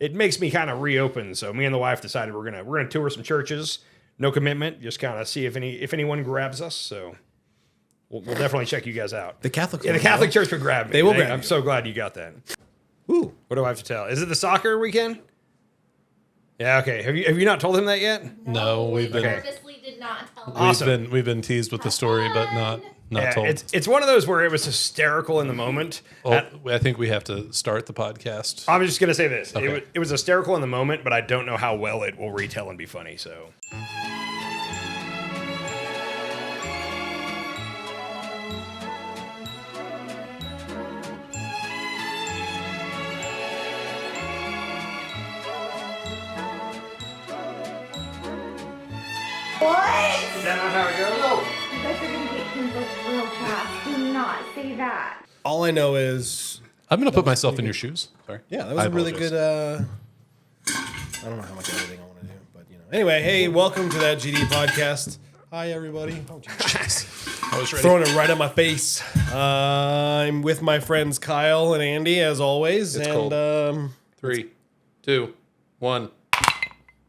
it makes me kind of reopen. So me and the wife decided we're gonna tour some churches. No commitment, just kind of see if anyone grabs us. So we'll definitely check you guys out. The Catholic the Catholic Church would grab me. They will grab I'm you. so glad you got that. Ooh. What do I have to tell? Is it the soccer weekend? Yeah, okay. Have you not told him that yet? No, we've been purposely did not tell him. Awesome. we've been teased with the story, but not told. It's one of those where it was hysterical in the moment. Well, I think we have to start the podcast. I'm just gonna say this: Okay. it was hysterical in the moment, but I don't know how well it will retell and be funny. So. What? Is that not how it goes? You guys are gonna get canceled real fast. Do not say that. All I know is, I'm going to put myself in your shoes. Sorry. yeah, that was I a really apologize. good. I don't know how much editing I want to do, but Anyway, hey, welcome to that GD podcast. Hi, everybody. Oh, jeez. I was ready. Throwing it right at my face. I'm with my friends Kyle and Andy, as always. It's and cold. 3, 2, 1.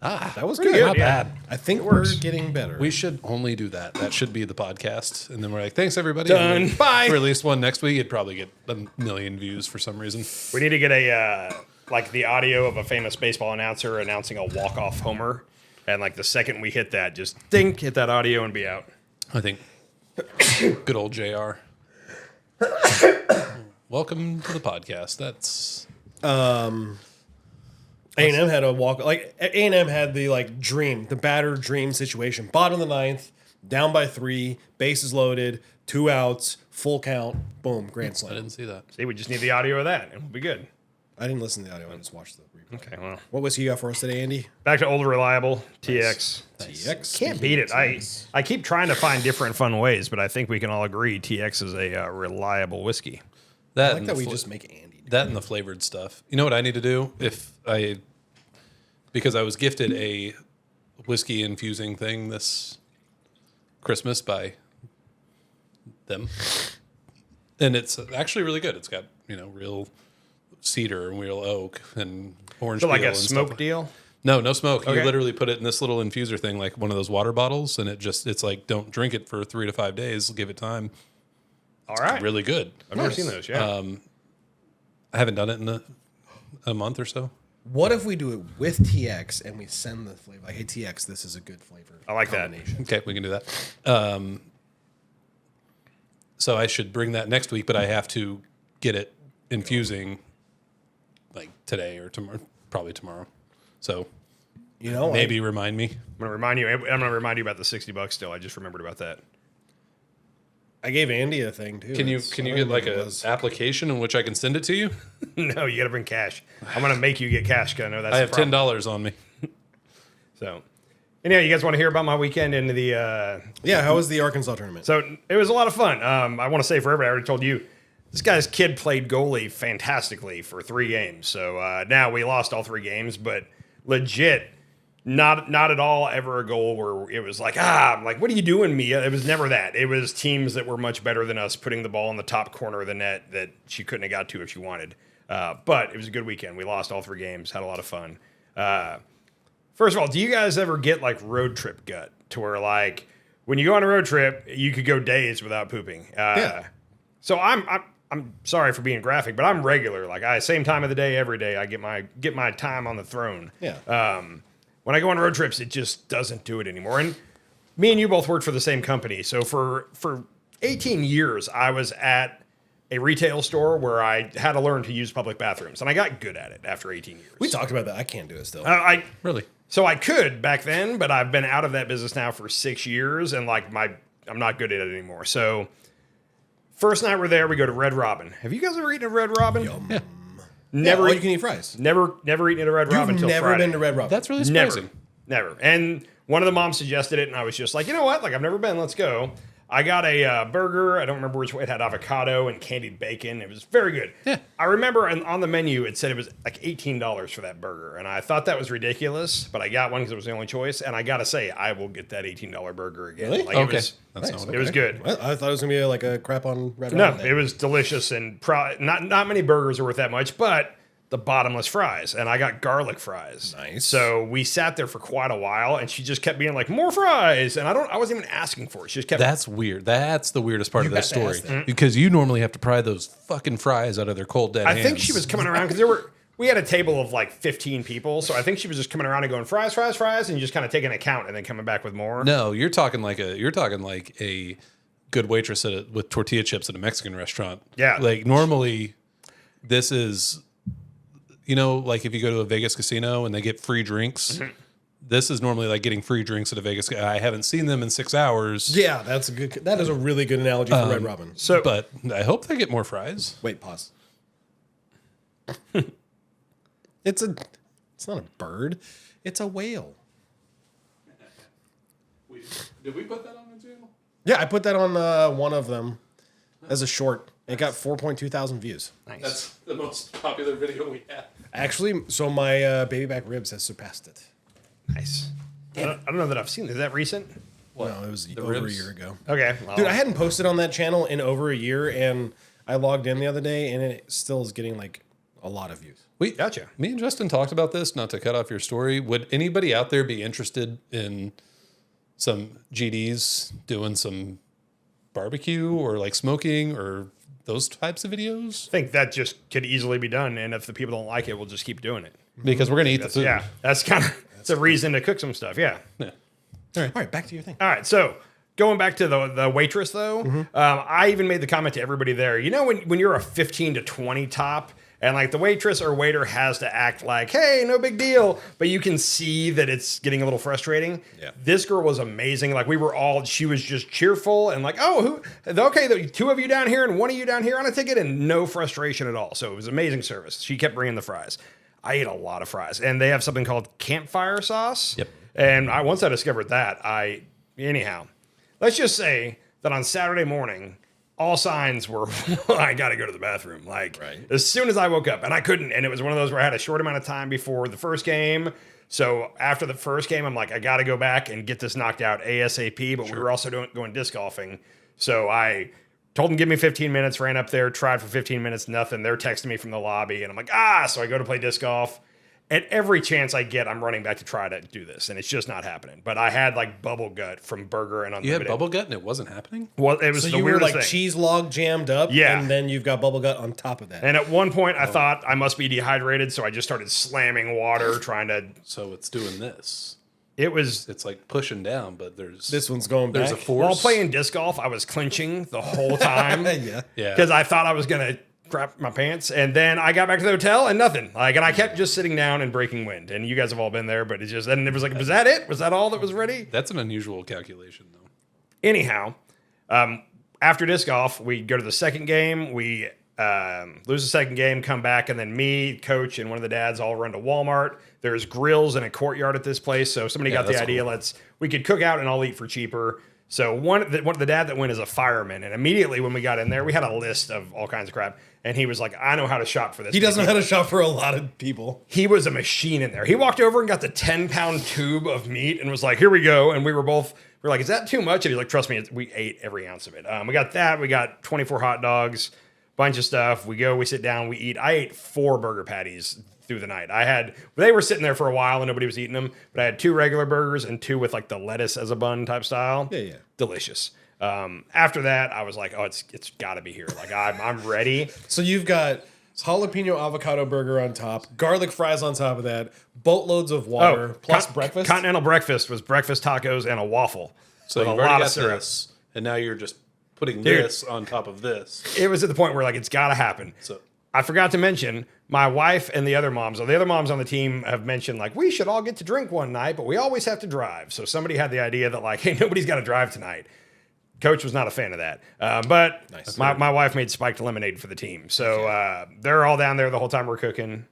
that was Pretty good. Not Yeah. bad. I think works. we're getting better. We should only do that. That should be the podcast. And then we're like, thanks, everybody. Done. And then Bye. Release one next week. It'd probably get 1 million views for some reason. We need to get a like the audio of a famous baseball announcer announcing a walk-off homer, and like the second we hit that, just ding, hit that audio and be out. I think good old JR. Welcome to the podcast. That's A&M had a walk, like A&M had the battered dream situation. Bottom of the ninth, down by 3, bases loaded, 2 outs, full count, boom, grand I slam. didn't see that. See, we just need the audio of that, and we'll be good. I didn't listen to the audio. I just watched the replay. Okay, well, What was he got for us today, Andy? back to old reliable TX. TX. Can't beat it. I keep trying to find different fun ways, but I think we can all agree TX is a reliable whiskey. That I like and that the we fla- just make Andy. that and the flavored stuff. You know what I need to do? Because I was gifted a whiskey infusing thing this Christmas by them. And it's actually really good. It's got, real cedar and real oak and orange So like peel a and smoke stuff. deal? No smoke. Okay. You literally put it in this little infuser thing, like one of those water bottles, and it's like, don't drink it for 3 to 5 days. Give it time. All right. Really good. I've never seen those, yeah. I haven't done it in a month or so. What if we do it with TX and we send the flavor? Like, hey, TX, this is a good flavor. I like that. combination. Okay, we can do that. So I should bring that next week, but I have to get it infusing like today or tomorrow, probably tomorrow. So maybe remind me. I'm gonna remind you about the $60 still. I just remembered about that. I gave Andy a thing, too. Can you I get don't like know what it a was. application in which I can send it to you? No, you got to bring cash. I'm gonna make you get cash because I know that's. I have the problem. $10 on me. So, anyhow, you guys want to hear about my weekend into the? Yeah, how was the Arkansas tournament? So it was a lot of fun. I want to say for everybody, I already told you, this guy's kid played goalie fantastically for 3 games. So now we lost all 3 games, but legit, not at all ever a goal where it was like, I'm like, what are you doing, Mia? It was never that. It was teams that were much better than us putting the ball in the top corner of the net that she couldn't have got to if she wanted. But it was a good weekend. We lost all 3 games, had a lot of fun. First of all, do you guys ever get like road trip gut to where like when you go on a road trip, you could go days without pooping? Yeah. So I'm sorry for being graphic, but I'm regular. Like same time of the day, every day. I get my time on the throne. Yeah. When I go on road trips, it just doesn't do it anymore. And me and you both worked for the same company. So for 18 years, I was at a retail store where I had to learn to use public bathrooms, and I got good at it after 18 years. We talked about that. I can't do it still. Really? So I could back then, but I've been out of that business now for 6 years, and I'm not good at it anymore. So first night we're there, we go to Red Robin. Have you guys ever eaten at Red Robin? Yeah. Never, all you can eat fries. never eaten at a Red Robin You've until never Friday. been to Red Robin. That's really surprising. Never. And one of the moms suggested it, and I was just like, you know what? Like, I've never been. Let's go. I got a burger. I don't remember which way. It had avocado and candied bacon. It was very good. Yeah. I remember on the menu, it said it was like $18 for that burger. And I thought that was ridiculous, but I got one because it was the only choice. And I got to say, I will get that $18 burger again. Really? Like, Okay. It That's was, not it was good. Well, I thought it was going to be like a crap on Red No, Robin. it was delicious. And not many burgers are worth that much, but the bottomless fries, and I got garlic fries. Nice. So we sat there for quite a while, and she just kept being like, "More fries," and I wasn't even asking for it. She just kept. That's weird. That's the weirdest part of got this to story ask that. because you normally have to pry those fucking fries out of their cold dead I hands. think she was coming around because we had a table of like 15 people, so I think she was just coming around and going fries, fries, fries, and just kind of taking an account and then coming back with more. No, you're talking like a good waitress with tortilla chips at a Mexican restaurant. Yeah. Like normally, this is, like if you go to a Vegas casino and they get free drinks. Mm-hmm. This is normally like getting free drinks at a Vegas. I haven't seen them in 6 hours. Yeah, that is a really good analogy for Red Robin. So, But I hope they get more fries. Wait, pause. It's not a bird. It's a whale. Did we put that on the channel? Yeah, I put that on one of them as a short. It got 4.2 thousand views. nice. That's the most popular video we have. Actually, so my baby back ribs has surpassed it. Nice. I don't know that I've seen. Is that recent? No, it was over ribs? a year ago. Okay. Well, Dude, I hadn't posted on that channel in over a year, and I logged in the other day, and it still is getting like a lot of views. Gotcha. Me and Justin talked about this, not to cut off your story. Would anybody out there be interested in some GDs doing some barbecue or like smoking or those types of videos? I think that just could easily be done, and if the people don't like it, we'll just keep doing it. Because we're going to eat the food. Yeah, that's kind of a reason to cook some stuff. Yeah. Yeah. All right, back to your thing. All right, so going back to the waitress though, I even made the comment to everybody there. You know, when you're a 15 to 20 top, and like the waitress or waiter has to act like, hey, no big deal, but you can see that it's getting a little frustrating. Yeah. This girl was amazing. Like she was just cheerful and like, oh, okay, the two of you down here and one of you down here on a ticket, and no frustration at all. So it was amazing service. She kept bringing the fries. I ate a lot of fries, and they have something called campfire sauce. Yep. And once I discovered that, anyhow, let's just say that on Saturday morning, all signs were, I got to go to the bathroom. Like, Right. as soon as I woke up, and I couldn't. And it was one of those where I had a short amount of time before the first game. So after the first game, I'm like, I got to go back and get this knocked out ASAP. But we were also going disc golfing. So I told them, give me 15 minutes, ran up there, tried for 15 minutes, nothing. They're texting me from the lobby. And I'm like, so I go to play disc golf. At every chance I get, I'm running back to try to do this, and it's just not happening. But I had like bubble gut from Burger and You Unlimited. had bubble gut and it wasn't happening? Well, it was So the you were weirdest like thing. cheese log jammed up, Yeah. and then you've got bubble gut on top of that. And at one point, I thought I must be dehydrated, so I just started slamming water, trying to. So it's doing this. It was It's like pushing down, but there's This one's going there's back. a force. while playing disc golf, I was clinching the whole time Yeah. Yeah. because I thought I was gonna crap my pants, and then I got back to the hotel and nothing. Like, and I kept just sitting down and breaking wind. And you guys have all been there, but and it was like, was that it? Was that all that was ready? That's an unusual calculation, though. Anyhow, after disc golf, we go to the second game. We lose the second game, come back, and then me, coach, and one of the dads all run to Walmart. There's grills and a courtyard at this place, so somebody got the that's idea. cool. We could cook out and I'll eat for cheaper. So the dad that went is a fireman, and immediately when we got in there, we had a list of all kinds of crap, and he was like, "I know how to shop for this." He doesn't know how to shop for a lot of people. He was a machine in there. He walked over and got the 10-pound tube of meat and was like, "Here we go." And we were like, "Is that too much?" And he's like, "Trust me, we ate every ounce of it." We got that. We got 24 hot dogs, bunch of stuff. We go, we sit down, we eat. I ate 4 burger patties through the night. They were sitting there for a while and nobody was eating them, but I had 2 regular burgers and 2 with like the lettuce as a bun type style. Yeah. Delicious. After that, I was like, "Oh, it's got to be here." Like I'm ready. So you've got jalapeno avocado burger on top, garlic fries on top of that, boatloads of water, plus breakfast. Continental breakfast was breakfast tacos and a waffle. So with you've a already lot got of syrup. this, and now you're just putting Dude. this on top of this. It was at the point where like it's got to happen. So I forgot to mention my wife and the other moms on the team have mentioned like we should all get to drink one night, but we always have to drive. So somebody had the idea that like, hey, nobody's got to drive tonight. Coach was not a fan of that, but Nice. my wife made spiked lemonade for the team. So they're all down there the whole time we're cooking.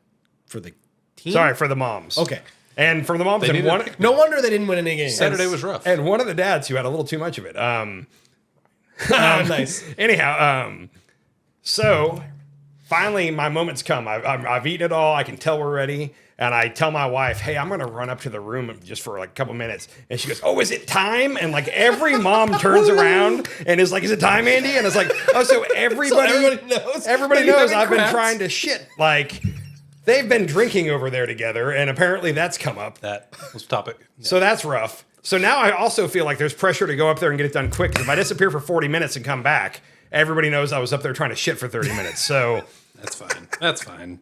for the team. Sorry for the moms. Okay. And for the moms, and needed- one No wonder they didn't win any games. Saturday was rough. and one of the dads who had a little too much of it. Nice. Anyhow, so finally my moment's come. I've eaten it all. I can tell we're ready. And I tell my wife, hey, I'm going to run up to the room just for like a couple minutes. And she goes, oh, is it time? And like every mom turns around and is like, is it time, Andy? And it's like, oh, so everybody everybody knows. Everybody Are you knows having I've been cramps? trying to shit. Like, they've been drinking over there together, and apparently that's come up. That was topic. Yeah. So that's rough. So now I also feel like there's pressure to go up there and get it done quick. 'Cause if I disappear for 40 minutes and come back, everybody knows I was up there trying to shit for 30 minutes. So That's fine. That's fine.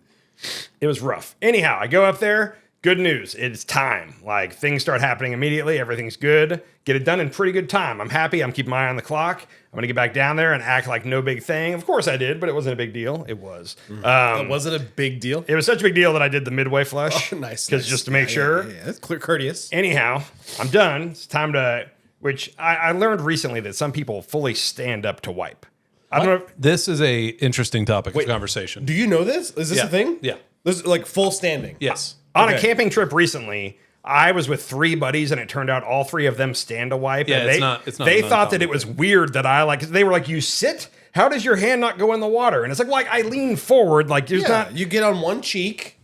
it was rough. Anyhow, I go up there. Good news. It's time. Like things start happening immediately. Everything's good. Get it done in pretty good time. I'm happy. I'm keeping my eye on the clock. I'm going to get back down there and act like no big thing. Of course I did, but it wasn't a big deal. It was. Was it a big deal? It was such a big deal that I did the midway flush. Oh, nice. Because just to make sure. Yeah, that's clear, courteous. Anyhow, I'm done. It's time to, which I learned recently that some people fully stand up to wipe. I don't know. This is a interesting topic of conversation. Do you know this? Is this Yeah. a thing? Yeah. This is like full standing. Yes. On a Okay. camping trip recently, I was with 3 buddies, and it turned out all 3 of them stand to wipe. Yeah, and it's they, not- it's not They an thought that uncommon it was weird that I like. They were like, "You sit? How does your hand not go in the water?" And it's like I lean forward, like there's Yeah, not. you get on one cheek,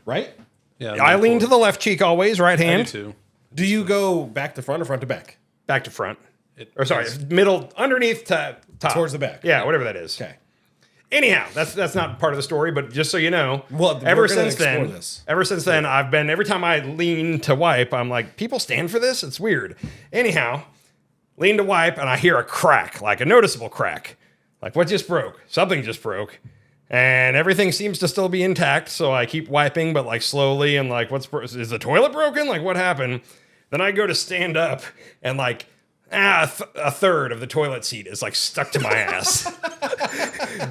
right? Yeah. I lean to the left cheek always, right I do hand, too. Do you go back to front or front to back? back to front, It- or sorry, middle, underneath to top, Towards the back. Yeah, whatever that is. Okay. Anyhow, that's not part of the story, but just so you know, Well, ever we're gonna since then, explore this. ever since then, I've been every time I lean to wipe, I'm like, people stand for this? It's weird. Anyhow, lean to wipe, and I hear a crack, like a noticeable crack, like what just broke? Something just broke, and everything seems to still be intact. So I keep wiping, but like slowly, and like, is the toilet broken? Like what happened? Then I go to stand up, and like. A third of the toilet seat is like stuck to my ass.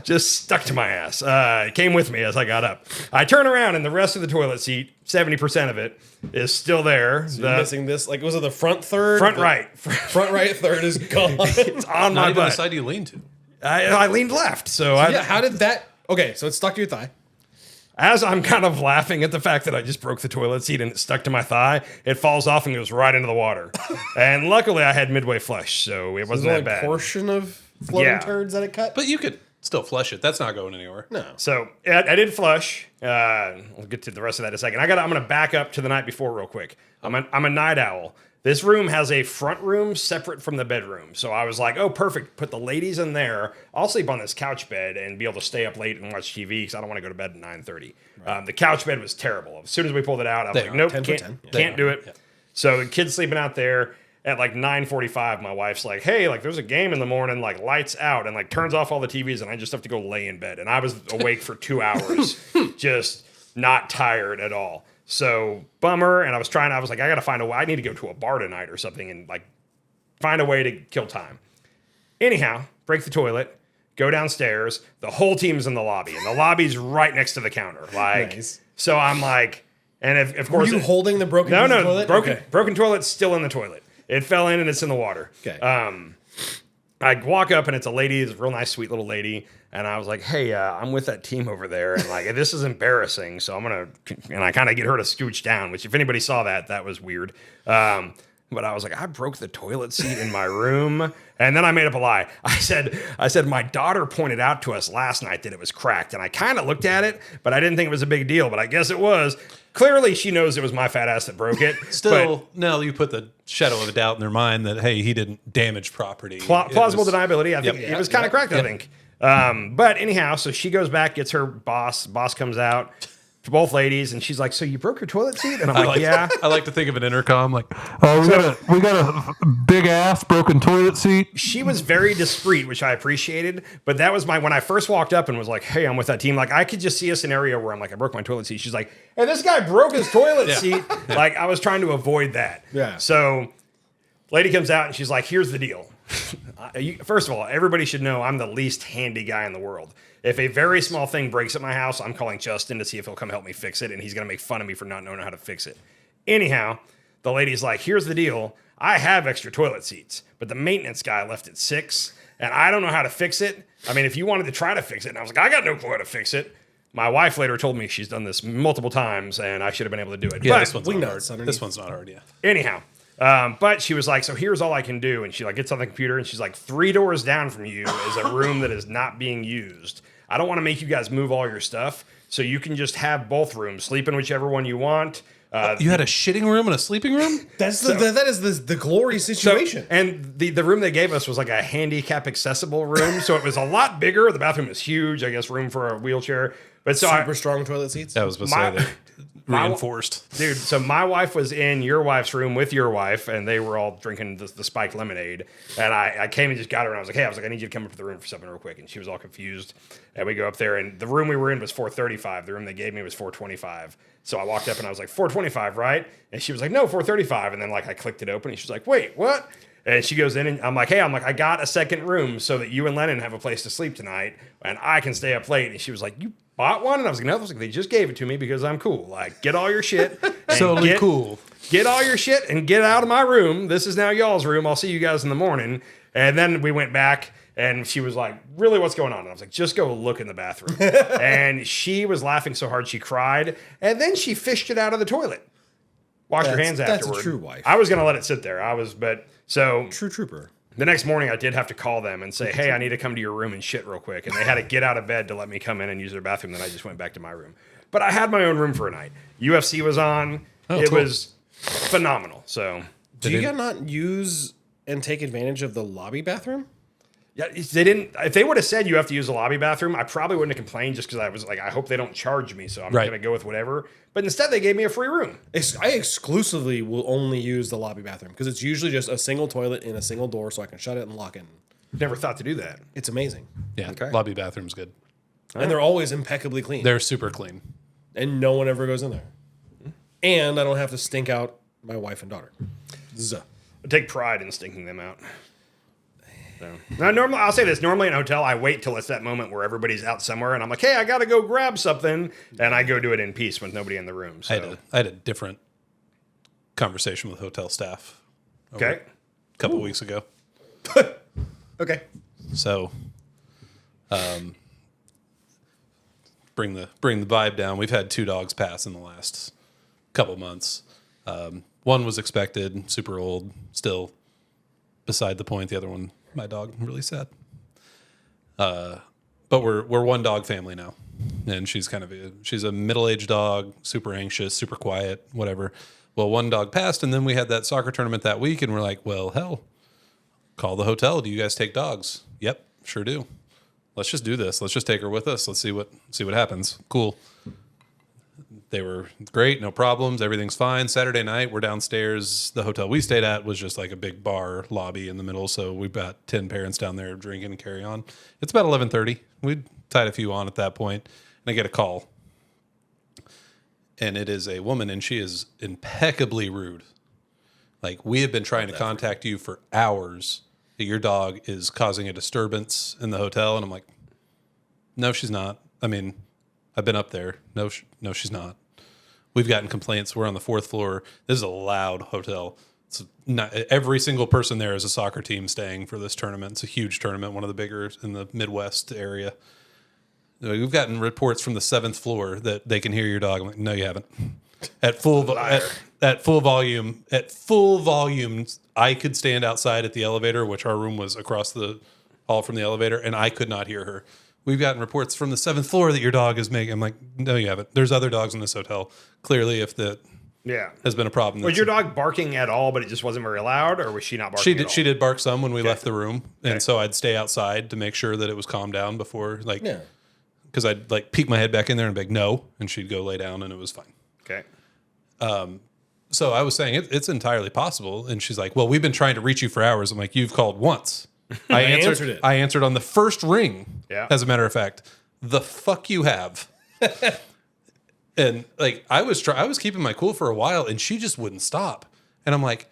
Just stuck to my ass. It came with me as I got up. I turn around and the rest of the toilet seat, 70% of it, is still there. You're missing this. Like, was it the front third? front The right. Front right third is gone. It's on Not my even the butt. side you lean to. I leaned left. So I, Yeah. How did that? Okay, so it's stuck to your thigh. as I'm kind of laughing at the fact that I just broke the toilet seat and it stuck to my thigh, it falls off and goes right into the water. And luckily I had midway flush, so it There's wasn't only that bad. portion of floating Yeah. turds that it cut. But you could still flush it. That's not going anywhere. No. So I did flush. We'll get to the rest of that in a second. I'm going to back up to the night before real quick. I'm a night owl. This room has a front room separate from the bedroom. So I was like, oh, perfect. Put the ladies in there. I'll sleep on this couch bed and be able to stay up late and watch TV because I don't want to go to bed at 9:30. The couch bed was terrible. As soon as we pulled it out, I was They like, are. nope, 10 for 10. can't do it. Yeah. So the kid's sleeping out there. At like 9:45, my wife's like, hey, like there's a game in the morning, like lights out, and like turns off all the TVs, and I just have to go lay in bed. And I was awake for 2 hours, just not tired at all. So bummer. And I was like, I got to find a way. I need to go to a bar tonight or something and like find a way to kill time. Anyhow, break the toilet, go downstairs. The whole team's in the lobby, and the lobby's right next to the counter. Like, Nice. so I'm like, and if, of Were course, you holding the broken no, piece of no, toilet? broken, Okay. broken toilet's still in the toilet. It fell in and it's in the water. Okay. I walk up and it's a lady, it's a real nice, sweet little lady. And I was like, hey, I'm with that team over there. And like, this is embarrassing. So I'm going to, and I kind of get her to scooch down, which if anybody saw that, that was weird. But I was like, I broke the toilet seat in my room. And then I made up a lie. I said, my daughter pointed out to us last night that it was cracked. And I kind of looked at it, but I didn't think it was a big deal. But I guess it was. Clearly, she knows it was my fat ass that broke it. Still, no, you put the shadow of a doubt in their mind that, hey, he didn't damage property. Plausible It was- deniability. I think Yep. it was kind of correct. I think. But anyhow, so she goes back, gets her boss. Boss comes out to both ladies, and she's like, "So you broke your toilet seat?" And I'm like, "Yeah." I like to think of an intercom like, we got a big ass broken toilet seat. She was very discreet, which I appreciated. But that was when I first walked up and was like, "Hey, I'm with that team." Like I could just see a scenario where I'm like, "I broke my toilet seat." She's like, "Hey, this guy broke his toilet seat." Like I was trying to avoid that. Yeah. So, lady comes out and she's like, "Here's the deal." First of all, everybody should know I'm the least handy guy in the world. If a very small thing breaks at my house, I'm calling Justin to see if he'll come help me fix it, and he's going to make fun of me for not knowing how to fix it. Anyhow, the lady's like, here's the deal. I have extra toilet seats, but the maintenance guy left at 6, and I don't know how to fix it. I mean, if you wanted to try to fix it, and I was like, I got no clue how to fix it. My wife later told me she's done this multiple times, and I should have been able to do it. yeah, But this one's we not know hard. it's underneath. This one's not hard, yeah. anyhow, but she was like, so here's all I can do. And she like gets on the computer and she's like, 3 doors down from you is a room that is not being used. I don't want to make you guys move all your stuff. So you can just have both rooms, sleep in whichever one you want. You had a shitting room and a sleeping room? That is the glory situation. And the room they gave us was like a handicap accessible room. So it was a lot bigger. The bathroom was huge, I guess, room for a wheelchair. But so Super strong toilet seats. That was supposed My- to say my- reinforced. Dude, so my wife was in your wife's room with your wife, and they were all drinking the spiked lemonade. And I came and just got her, and I was like, hey, I need you to come up to the room for something real quick. And she was all confused. And we go up there, and the room we were in was 435. The room they gave me was 425. So I walked up, and I was like, 425, right? And she was like, no, 435. And then, like, I clicked it open, and she's like, wait, what? And she goes in, and I'm like, hey, I got a second room so that you and Lennon have a place to sleep tonight, and I can stay up late. And she was like, you bought one? And I was like, no, they just gave it to me because I'm cool. Like, get all your shit. and Totally cool. Get all your shit and get out of my room. This is now y'all's room. I'll see you guys in the morning. And then we went back, and she was like, really, what's going on? And I was like, just go look in the bathroom. And she was laughing so hard she cried. And then she fished it out of the toilet. Washed her hands That's afterward. a true wife. I was going to let it sit there. So True trooper. the next morning I did have to call them and say, hey, I need to come to your room and shit real quick. And they had to get out of bed to let me come in and use their bathroom. Then I just went back to my room. But I had my own room for a night. UFC was on. It cool. was phenomenal. So Do you not use and take advantage of the lobby bathroom? yeah, they didn't. If they would have said you have to use the lobby bathroom, I probably wouldn't have complained just because I was like, I hope they don't charge me. So I'm Right. going to go with whatever. But instead they gave me a free room. I exclusively will only use the lobby bathroom because it's usually just a single toilet in a single door, so I can shut it and lock it. Never thought to do that. It's amazing, Yeah, Okay. lobby bathroom's good. and they're always impeccably clean, They're super clean. and no one ever goes in there. And I don't have to stink out my wife and daughter. Zuh. I take pride in stinking them out. So. Now, normally, I'll say this. Normally in a hotel, I wait till it's that moment where everybody's out somewhere, and I'm like, hey, I got to go grab something, and I go do it in peace with nobody in the room. So. I had a different conversation with hotel staff Okay. a couple weeks ago. Okay. So, bring the vibe down. We've had 2 dogs pass in the last couple months. One was expected, super old, still beside the point. The other one, my dog, really sad. But we're one dog family now, and she's she's a middle-aged dog, super anxious, super quiet, whatever. Well, one dog passed, and then we had that soccer tournament that week, and we're like, well, hell, call the hotel. Do you guys take dogs? Yep, sure do. Let's just do this. Let's just take her with us. Let's see what happens. Cool. They were great, no problems. Everything's fine. Saturday night, we're downstairs. The hotel we stayed at was just like a big bar lobby in the middle. So we've got 10 parents down there drinking and carry on. It's about 11:30. We'd tied a few on at that point, and I get a call. And it is a woman, and she is impeccably rude. Like, we have been trying to contact you for hours that your dog is causing a disturbance in the hotel. And I'm like, no, she's not. I mean, I've been up there. No, she's not. We've gotten complaints. We're on the 4th floor. This is a loud hotel. It's not every single person there is a soccer team staying for this tournament. It's a huge tournament, one of the bigger in the Midwest area. We've gotten reports from the 7th floor that they can hear your dog. I'm like, no, you haven't. At full volume, I could stand outside at the elevator, which our room was across the hall from the elevator, and I could not hear her. We've gotten reports from the 7th floor that your dog is making. I'm like, no, you haven't. There's other dogs in this hotel. Clearly, if that Yeah. has been a problem. Was your dog barking at all, but it just wasn't very loud, or was she not barking at all? She did bark some when we left the room, and so I'd stay outside to make sure that it was calmed down before, like, Yeah. because I'd like peek my head back in there and be like, no, and she'd go lay down, and it was fine. Okay. So I was saying it's entirely possible, and she's like, well, we've been trying to reach you for hours. I'm like, you've called once. I answered it. I answered on the first ring. Yeah. As a matter of fact, the fuck you have. And like I was keeping my cool for a while, and she just wouldn't stop. And I'm like,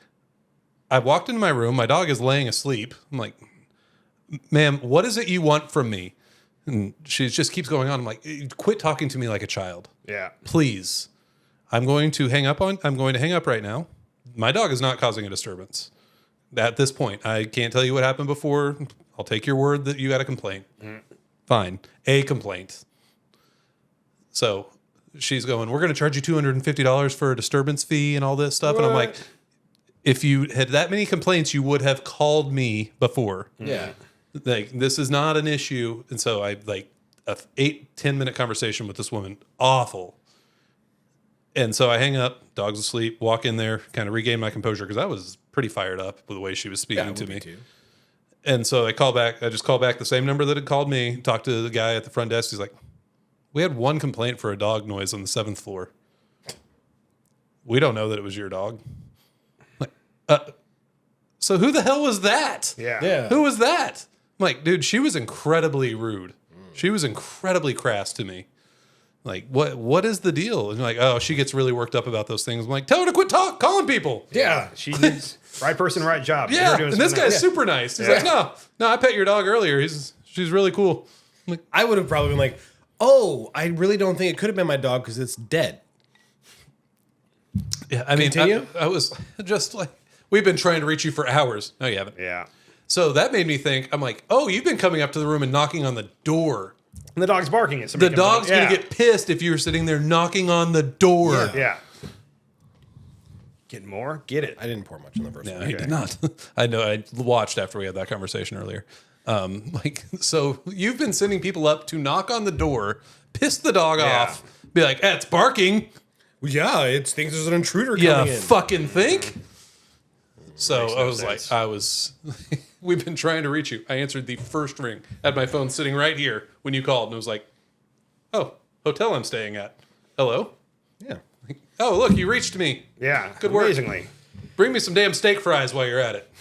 I walked into my room. My dog is laying asleep. I'm like, ma'am, what is it you want from me? And she just keeps going on. I'm like, quit talking to me like a child, Yeah. please. I'm going to hang up right now. My dog is not causing a disturbance. At this point, I can't tell you what happened before. I'll take your word that you got a complaint. Fine. A complaint. So she's going, we're going to charge you $250 for a disturbance fee and all this stuff. And I'm like, if you had that many complaints, you would have called me before. Yeah. Like, this is not an issue. And so I like a 8-10 minute conversation with this woman. Awful. And so I hang up, dog's asleep, walk in there, kind of regain my composure because I was pretty fired up with the way she was speaking to me. Too. And so I just call back the same number that had called me, talked to the guy at the front desk. He's like, We had one complaint for a dog noise on the 7th floor. We don't know that it was your dog. Like, so who the hell was that? Yeah. Who was that? I'm like, dude, she was incredibly rude. She was incredibly crass to me. Like, what is the deal? And you're like, oh, she gets really worked up about those things. I'm like, tell her to quit calling people. Yeah. She needs right person, right job. Yeah. They're doing And this something guy's else. super nice. He's Yeah. like, no, I pet your dog earlier. She's really cool. I'm like, I would have probably been like, oh, I really don't think it could have been my dog because it's dead. yeah, I mean, Continue? I was just like, we've been trying to reach you for hours. No, you haven't. Yeah. So that made me think, I'm like, oh, you've been coming up to the room and knocking on the door. And the dog's barking at The somebody. dog's going to get pissed if you were sitting there knocking on the door. Yeah. Yeah. Get more? Get it. I didn't pour much on the first No, one. he did not. I know. I watched after we had that conversation earlier. So you've been sending people up to knock on the door, piss the dog off, be like, it's barking. Yeah, it thinks there's an intruder Yeah, coming in. fucking think. So I was sense. like, we've been trying to reach you. I answered the first ring. Had my phone sitting right here when you called, and it was like, oh, hotel I'm staying at. Hello? Yeah. Oh, look, you reached me. Yeah. Good work. Amazingly. Bring me some damn steak fries while you're at it.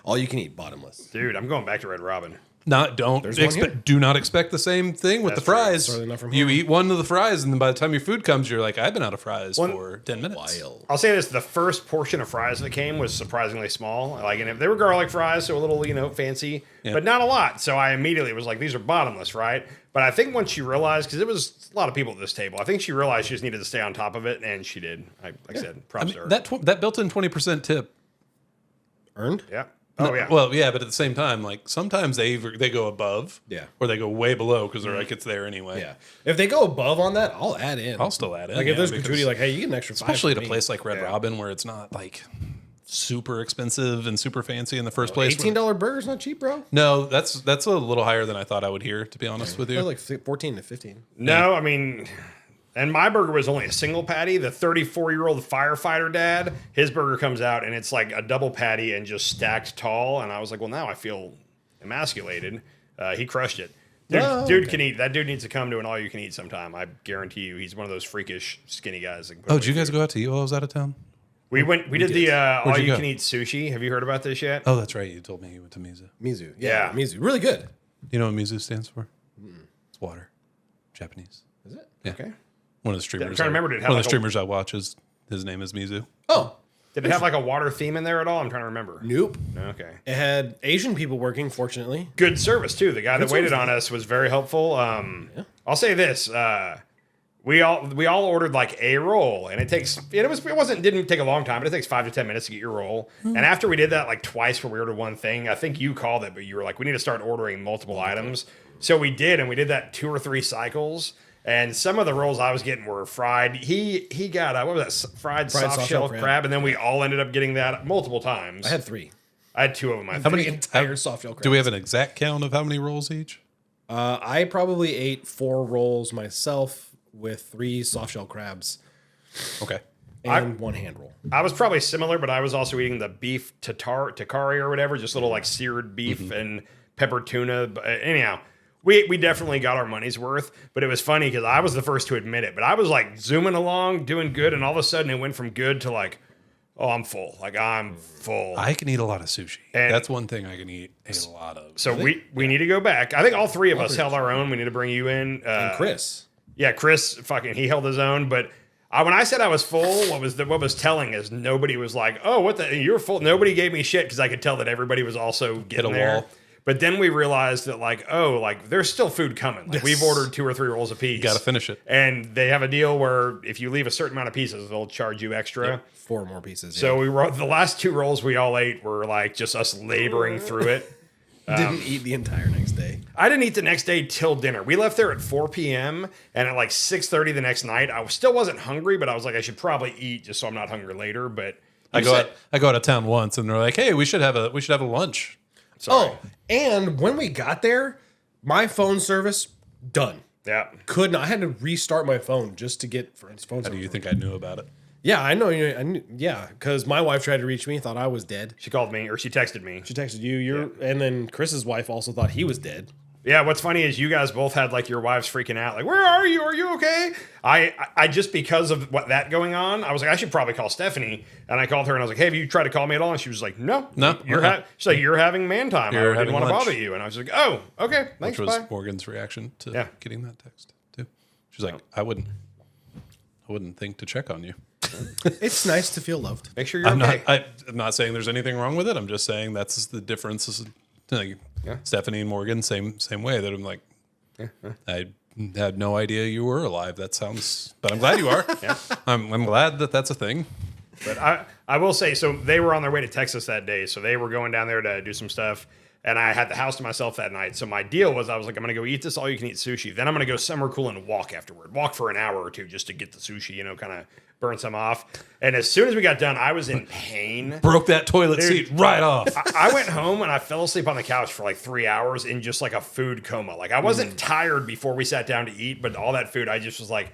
All you can eat, bottomless. Dude, I'm going back to Red Robin. Don't There's one here. do not expect the same thing with That's the true. fries. Certainly not from You home. eat one of the fries, and then by the time your food comes, you're like, I've been out of fries for 10 minutes. Wild. I'll say this: the first portion of fries that came was surprisingly small. Like, and if they were garlic fries, so a little, fancy, Yeah. but not a lot. So I immediately was like, "These are bottomless, right?" But I think once she realized, because it was a lot of people at this table, I think she realized she just needed to stay on top of it, and she did. Like I said, props to her. That built-in 20% tip. Earned? Yeah. Oh yeah. Well, yeah, but at the same time, like sometimes they go above, Yeah. or they go way below because they're like it's there anyway. Yeah. If they go above on that, I'll add in. I'll still add it. Like if there's gratuity, like, hey, you get an extra 5 especially at from a me. place like Red Yeah. Robin where it's not like super expensive and super fancy in the first place. $18 burger's not cheap, bro. No, that's a little higher than I thought I would hear. To be honest with They're you, like 14 to 15. No, I mean, and my burger was only a single patty. The 34-year-old firefighter dad, his burger comes out and it's like a double patty and just stacked tall. And I was like, well, now I feel emasculated. He crushed it. Dude, Oh, dude okay. can eat. That dude needs to come to an all-you-can-eat sometime. I guarantee you, he's one of those freakish skinny guys. That can put oh, away did you guys food. go out to eat while I was out of town? We did the Where'd you go? all-you-can-eat sushi. Have you heard about this yet? Oh, that's right. You told me you went to Mizu. Mizu. Yeah. Mizu. Really good. You know what Mizu stands for? It's water, Japanese. Is it? Yeah. Okay. One of the streamers. trying to remember, did it have one of like the a- streamers I watch his name is Mizu. Oh, Did it have like a water theme in there at all? I'm trying to remember. nope. Okay. It had Asian people working, fortunately. Good service too. The guy that waited service. on us was very helpful. I'll say this: we all ordered like a roll, and it didn't take a long time, but it takes 5 to 10 minutes to get your roll. And after we did that like twice, where we ordered one thing, I think you called it, but you were like, we need to start ordering multiple items. So we did, and we did that 2 or 3 cycles. And some of the rolls I was getting were fried. He got what was that? Fried soft shell crab, and then we all ended up getting that multiple times. I had 3. I had 2 of them. I How think. many Entire soft shell crab. Do we have an exact count of how many rolls each? I probably ate 4 rolls myself with 3 soft shell crabs Okay. and 1 hand roll. I was probably similar, but I was also eating the beef takari or whatever, just little like seared beef and pepper tuna. But anyhow, we definitely got our money's worth, but it was funny because I was the first to admit it. But I was like zooming along, doing good, and all of a sudden it went from good to like, oh, I'm full. Like I'm full. I can eat a lot of sushi. And- That's one thing I can eat a lot of. So we need to go back. I think all 3 of us held our own. We need to bring you in. And Chris. Yeah, Chris he held his own, but when I said I was full, what was telling is nobody was like, "Oh, what the you're full." Nobody gave me shit because I could tell that everybody was also getting a there. wall. But then we realized that there's still food coming. Like we've ordered 2 or 3 rolls apiece. Got to finish it. And they have a deal where if you leave a certain amount of pieces, they'll charge you extra. 4 more pieces. So we wrote the last 2 rolls we all ate were like just us laboring through it. didn't eat the entire next day. I didn't eat the next day till dinner. We left there at 4 p.m. and at like 6:30 the next night, I still wasn't hungry, but I was like, I should probably eat just so I'm not hungry later. But I go out of town once, and they're like, "Hey, we should have a lunch." sorry. Oh, and when we got there, my phone service done. Yeah. Could not. I had to restart my phone just to get phone service. How do you think I knew about it? Yeah, I know. I knew, yeah, because my wife tried to reach me, thought I was dead. She called me or she texted me. She texted you. And then Chris's wife also thought he was dead. Yeah, what's funny is you guys both had like your wives freaking out, like, "Where are you? Are you okay?" I just because of what that going on, I was like, I should probably call Stephanie, and I called her and I was like, "Hey, have you tried to call me at all?" And she was like, "No, No, she's like, you're having man time. You're I didn't having want to lunch." bother you." And I was like, "Oh, okay, thanks, Which was bye." Morgan's reaction to Yeah. getting that text too. She's like, I wouldn't think to check on you. It's nice to feel loved. Make sure you're I'm okay. I'm not saying there's anything wrong with it. I'm just saying that's the difference. Like Yeah. Stephanie and Morgan, same way. That I'm like, I had no idea you were alive. That sounds, but I'm glad you are. Yeah. I'm glad that that's a thing. But I will say, so they were on their way to Texas that day, so they were going down there to do some stuff, and I had the house to myself that night. So my deal was, I was like, I'm gonna go eat this all you can eat sushi. Then I'm gonna go somewhere cool and walk afterward. Walk for an hour or two just to get the sushi, kind of burn some off. And as soon as we got done, I was in pain. Broke that toilet seat right off. I went home and I fell asleep on the couch for like 3 hours in just like a food coma. Like I wasn't tired before we sat down to eat, but all that food, I just was like,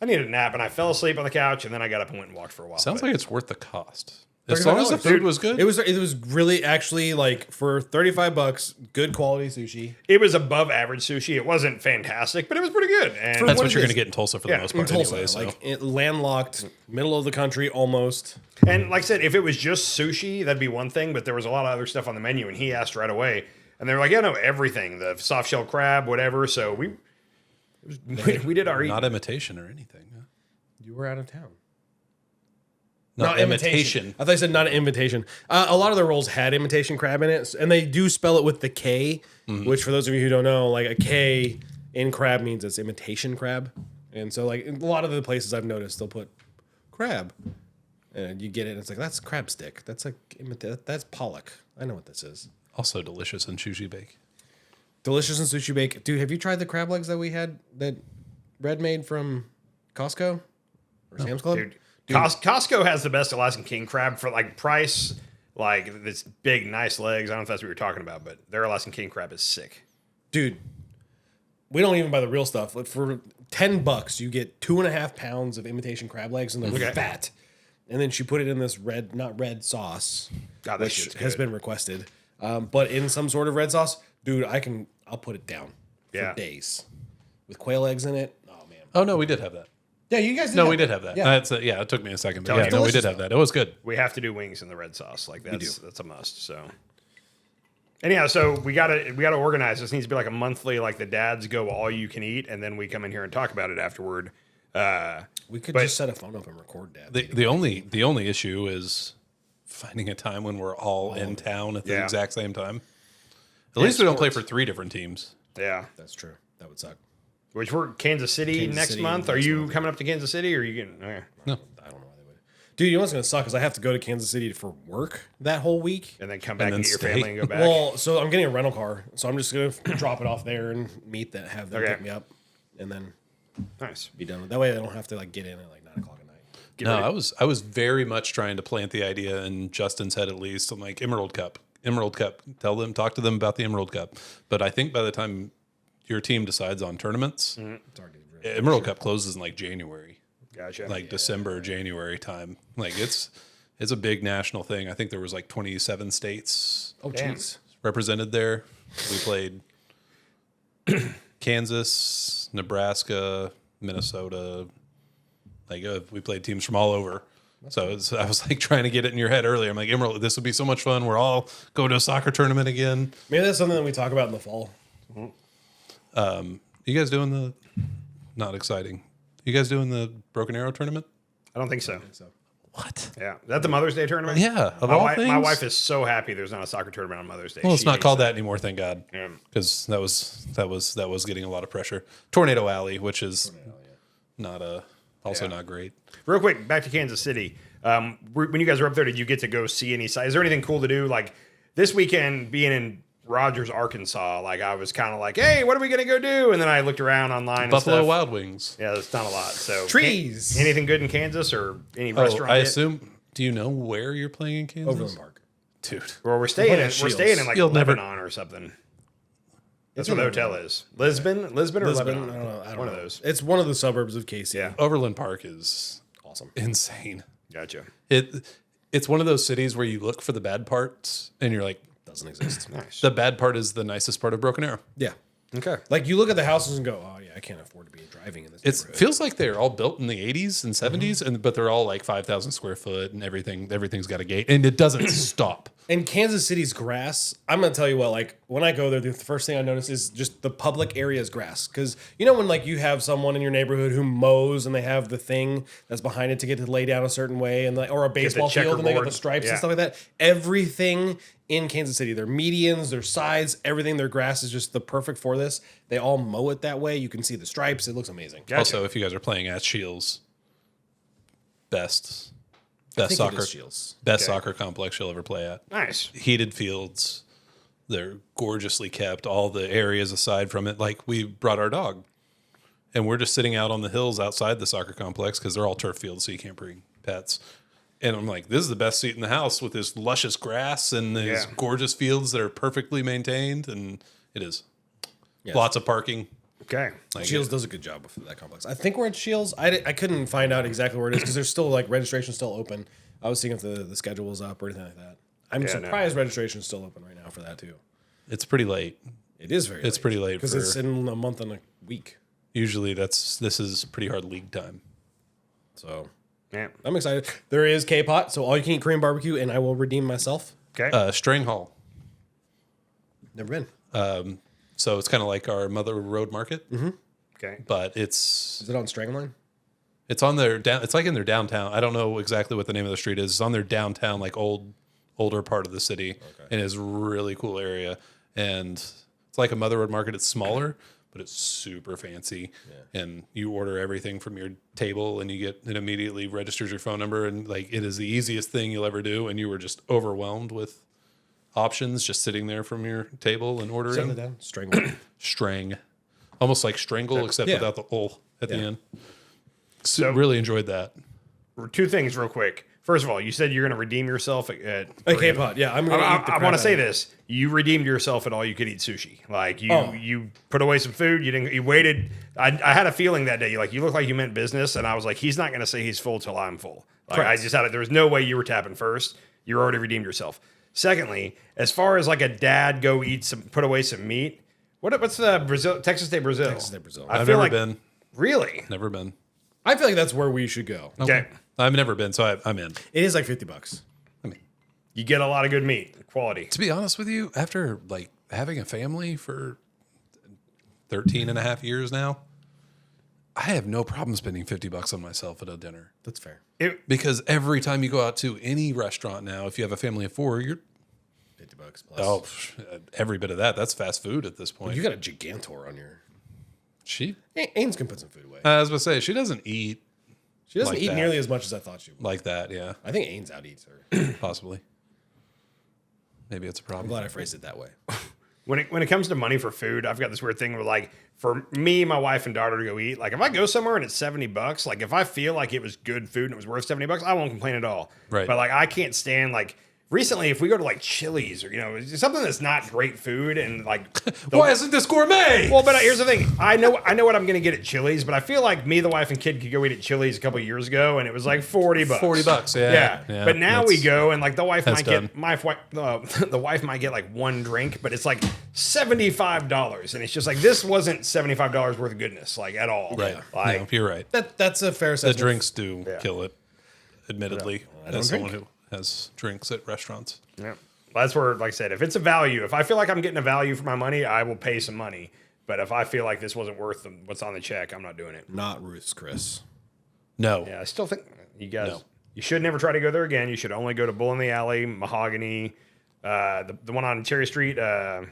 I needed a nap, and I fell asleep on the couch, and then I got up and went and walked for a while. Sounds But like it's worth the cost. As long as the $35. food was good. It was really actually like for $35, good quality sushi. it was above average sushi. It wasn't fantastic, but it was pretty good. And That's what what it you're going is. to get in Tulsa for Yeah, the most In part Tulsa, anyway. So. like landlocked, middle of the country almost. And like I said, if it was just sushi, that'd be one thing, but there was a lot of other stuff on the menu, and he asked right away. And they were like, yeah, no, everything. The soft shell crab, whatever. So we did our eating. Not imitation or anything. Huh? You were out of town. Not imitation. I thought you said not an invitation. A lot of the rolls had imitation crab in it, and they do spell it with the K, which for those of you who don't know, like a K in crab means it's imitation crab. And so like in a lot of the places I've noticed, they'll put crab. And you get it, and it's like, that's crab stick. That's like, that's pollock. I know what this is. Also delicious in sushi bake. Delicious in sushi bake. Dude, have you tried the crab legs that we had that Red made from Costco or Sam's Club? Dude, Costco has the best Alaskan king crab for like price, like this big, nice legs. I don't know if that's what you're talking about, but their Alaskan king crab is sick. Dude, we don't even buy the real stuff. Like for $10, you get 2.5 pounds of imitation crab legs, and they're Okay. fat. And then she put it in this not red sauce, God, that which shit's has good. been requested, but in some sort of red sauce. Dude, I'll put it down Yeah. for days with quail eggs in it. Oh man. Oh no, we did have that. Yeah, you guys. No, we did have that. Yeah. Yeah, it took me a second, but Tell yeah, you. no, we Delicious, did have that. It was good. We have to do wings in the red sauce. Like that's a must. So anyhow, so we gotta organize. This needs to be like a monthly, like the dads go all you can eat, and then we come in here and talk about it afterward. We could But- just set a phone up and record that. The only issue is finding a time when we're all in town at the Yeah. exact same time. At least we don't play for 3 different teams. Yeah. That's true. That would suck. Which we're Kansas City Kansas next City month. Are next you month. coming up to Kansas City, or are you getting? Okay. No, I don't know why they would. Dude, you know what's gonna suck is I have to go to Kansas City for work that whole week. And then come back And and, then get your stay. family and go back. Well, so I'm getting a rental car, so I'm just gonna drop it off there and have them Okay. pick me up, and then Nice. be done with. That way, I don't have to like get in at like 9:00 at night. Get no, ready. I was very much trying to plant the idea in Justin's head at least. I'm like Emerald Cup. Talk to them about the Emerald Cup. But I think by the time your team decides on tournaments, It's already really Emerald Cup closes in like January, Gotcha. like December, January time. Like it's a big national thing. I think there was like 27 states oh Damn. jeez. represented there. We played Kansas, Nebraska, Minnesota. Like we played teams from all over. So I was like trying to get it in your head earlier. I'm like, Emerald, this would be so much fun. We're all going to a soccer tournament again. Maybe that's something that we talk about in the fall. You guys doing the? Not exciting. You guys doing the Broken Arrow tournament? I don't think so. So What? Yeah. Is that the Mother's Day tournament? Yeah, of My, all my things. wife is so happy there's not a soccer tournament on Mother's Day. Well, it's She not hates called it. that anymore, thank God. Yeah. Because that was getting a lot of pressure. Tornado Alley, which is not not great. Real quick, back to Kansas City. When you guys were up there, did you get to go see any sites? Is there anything cool to do? Like this weekend, being in Rogers, Arkansas, like I was kind of like, hey, what are we gonna go do? And then I looked around online. Buffalo and stuff. Wild Wings. Yeah, it's not a lot. So Trees. Anything good in Kansas or any Oh, restaurant? I yet? assume. Do you know where you're playing in Kansas? Overland Park. Dude. Or we're staying in. We're Shields. staying in like You'll never- Lebanon or something. That's where the hotel is. Lisbon or Lisbon. Lebanon. I don't know. One of those. It's one of the suburbs of KC. Yeah. Overland Park is Awesome. insane. Gotcha. It's one of those cities where you look for the bad parts and you're like, Doesn't exist. Nice. the bad part is the nicest part of Broken Arrow. Yeah. Okay. Like you look at the houses and go, oh yeah, I can't afford to be driving in this. It neighborhood. feels like they're all built in the 80s and 70s, but they're all like 5,000 square foot and everything's got a gate and it doesn't stop. And Kansas City's grass, I'm gonna tell you what, like when I go there, the first thing I notice is just the public area's grass. Because you know when like you have someone in your neighborhood who mows and they have the thing that's behind it to get to lay down a certain way, and like, or a baseball field and they got the checkerboard. stripes Yeah. and stuff like that. Everything in Kansas City, their medians, their sides, everything, their grass is just the perfect for this. They all mow it that way. You can see the stripes. It looks amazing. Gotcha. Also, if you guys are playing at Shields, best I think it soccer is Shields. soccer complex you'll ever play at. Nice. Heated fields, they're gorgeously kept. All the areas aside from it, like we brought our dog, and we're just sitting out on the hills outside the soccer complex because they're all turf fields, so you can't bring pets. And I'm like, this is the best seat in the house with this luscious grass and these Yeah. gorgeous fields that are perfectly maintained, and it is. Yes. Lots of parking. Okay. Like Shields does a good job with that complex. I think we're at Shields. I couldn't find out exactly where it is because there's still like registration's still open. I was seeing if the schedule was up or anything like that. I'm Yeah, surprised registration's still open right now for that too. It's pretty late. It is very. It's pretty late because for- it's in a month and a week. Usually this is pretty hard league time. So Yeah. I'm excited. There is K-Pot, so all you can eat Korean barbecue, and I will redeem myself. Okay. Strang Hall. Never been. So it's kind of like our Mother Road Market, okay. but it's Is it on Strangline? on their down. It's like in their downtown. I don't know exactly what the name of the street is. It's on their downtown, like older part of the city, and it's a really cool area. And it's like a Mother Road Market. It's smaller, but it's super fancy. And you order everything from your table, and it immediately registers your phone number, and like it is the easiest thing you'll ever do. And you were just overwhelmed with options just sitting there from your table and Send it ordering. down. Strangline. Strang, almost like strangle, except Yeah. without the "ol" at the Yeah. end. So really enjoyed that. Two things real quick. First of all, you said you're going to redeem yourself at Hey, Korean- K-Pot. Yeah, I'm gonna. eat the I crap want out to say of it. this: you redeemed yourself at all you could eat sushi. Like you, Oh. you put away some food. You didn't. You waited. I had a feeling that day. You looked like you meant business, and I was like, he's not going to say he's full till I'm full. Like Correct. I just had it. There was no way you were tapping first. You already redeemed yourself. Secondly, as far as like a dad go eat some, put away some meat. What's the Brazil, Texas State Brazil? Texas State Brazil. I I've feel never like been. really. Never been. I feel like that's where we should go. Okay. I've never been, so I'm in. It is like $50. I mean, You get a lot of good meat, quality. to be honest with you, after like having a family for 13 and a half years now, I have no problem spending $50 on myself at a dinner. That's fair. Because every time you go out to any restaurant now, if you have a family of four, you're $50 plus. every bit of that. That's fast food at this point. You got a Gigantor on your. She, Ains can put some food away. I was going to say, she doesn't eat She doesn't like eat that. nearly as much as I thought she would. like that. Yeah, I think Ains out eats her. possibly. Maybe it's a I'm problem. glad I phrased it that way. When it comes to money for food, I've got this weird thing where like for me, my wife and daughter to go eat, like if I go somewhere and it's $70, like if I feel like it was good food and it was worth $70, I won't complain at all. Right. But like I can't stand like recently if we go to like Chili's or it's something that's not great food and like Why isn't this gourmet? well, but here's the thing. I know what I'm gonna get at Chili's, but I feel like me, the wife, and kid could go eat at Chili's a couple of years ago, and it was like $40. $40, yeah. Yeah. But now we go, and like the wife That's might done. get the wife might get like one drink, but it's like $75, and it's just like this wasn't $75 worth of goodness, like at all. Right. Like No, you're right. That's a fair The assessment. drinks do Yeah. kill it, admittedly, don't as someone drink. who has drinks at restaurants. yeah. That's where, like I said, if it's a value, if I feel like I'm getting a value for my money, I will pay some money. But if I feel like this wasn't worth what's on the check, I'm not doing it. Not Ruth's Chris. No. Yeah, I still think you guys, No. you should never try to go there again. You should only go to Bull in the Alley, Mahogany, the one on Cherry Street, I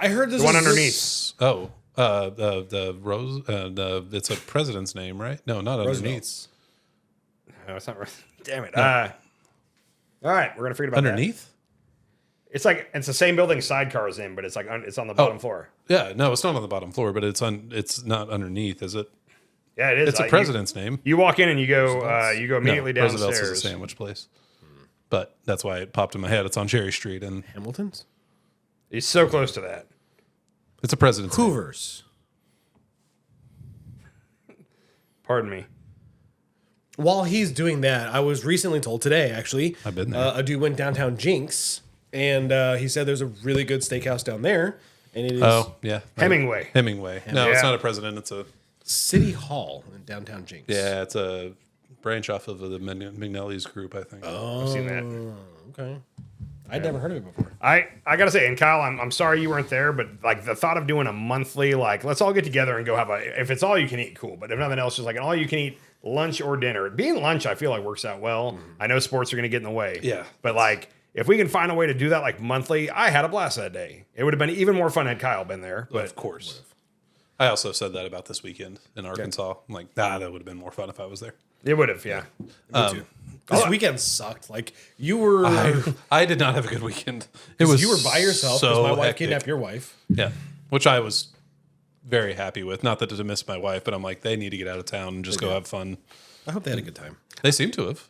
heard this the one is underneath. Oh, the Rose, it's a president's name, right? No, not underneath. Roosevelt's. No, it's not right. Damn it. All right, we're gonna forget about that. Underneath? It's like it's the same building sidecars in, but it's like it's on the bottom floor. Yeah, no, it's not on the bottom floor, but it's not underneath, is it? Yeah, it is. It's a Like, president's name. You walk in and you go immediately No, Roosevelt's downstairs. is a sandwich place. But that's why it popped in my head. It's on Cherry Street, and Hamilton's? He's so close to that. it's a president's name. Hoover's. Pardon me. While he's doing that, I was recently told today, actually, I've been there. a dude went downtown Jinx, and he said there's a really good steakhouse down there, And it is Oh, yeah. Hemingway. Hemingway. No, it's Yeah. not a president. It's a City Hall in downtown Jinx. yeah. It's a branch off of the McNally's group, I think. I've seen that. Okay. I'd never heard of it before. I gotta say, and Kyle, I'm sorry you weren't there, but like the thought of doing a monthly, like let's all get together and go have a, if it's all you can eat, cool. But if nothing else, just like an all you can eat lunch or dinner. Being lunch, I feel like works out well. I know sports are gonna get in the way. Yeah. But like if we can find a way to do that like monthly, I had a blast that day. It would have been even more fun had Kyle been there. But Of course. I also said that about this weekend in Arkansas. I'm like, that would have been more fun if I was there. it would have, yeah. This weekend sucked. Like you were, I did not have a good weekend. It was you were by yourself because so my wife hectic. kidnapped your wife. Yeah, which I was very happy with. Not that to miss my wife, but I'm like, they need to get out of town and just go have fun. I hope they had a good time. They seem to have.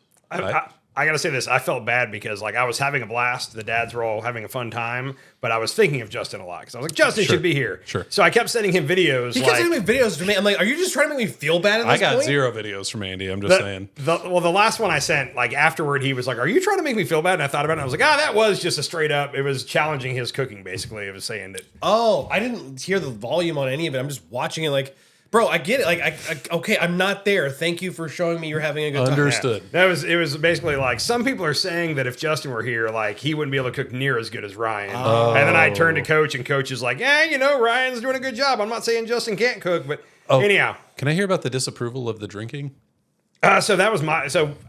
I gotta say this. I felt bad because like I was having a blast. The dads were all having a fun time, but I was thinking of Justin a lot because I was like, Justin should be here. Sure. So I kept sending him videos. He like, kept sending me videos to me. I'm like, are you just trying to make me feel bad at this I got point? 0 videos from Andy. I'm just saying. the last one I sent, like afterward, he was like, "Are you trying to make me feel bad?" And I thought about it. And I was like, that was just a straight up. It was challenging his cooking. Basically, it was saying that. Oh, I didn't hear the volume on any of it. I'm just watching it like, bro, I get it. Like, okay, I'm not there. Thank you for showing me you're having a good time. Understood. It was basically like some people are saying that if Justin were here, like he wouldn't be able to cook near as good as Ryan. And then I turned to Coach, and Coach is like, Ryan's doing a good job. I'm not saying Justin can't cook, but anyhow. Can I hear about the disapproval of the drinking? So that was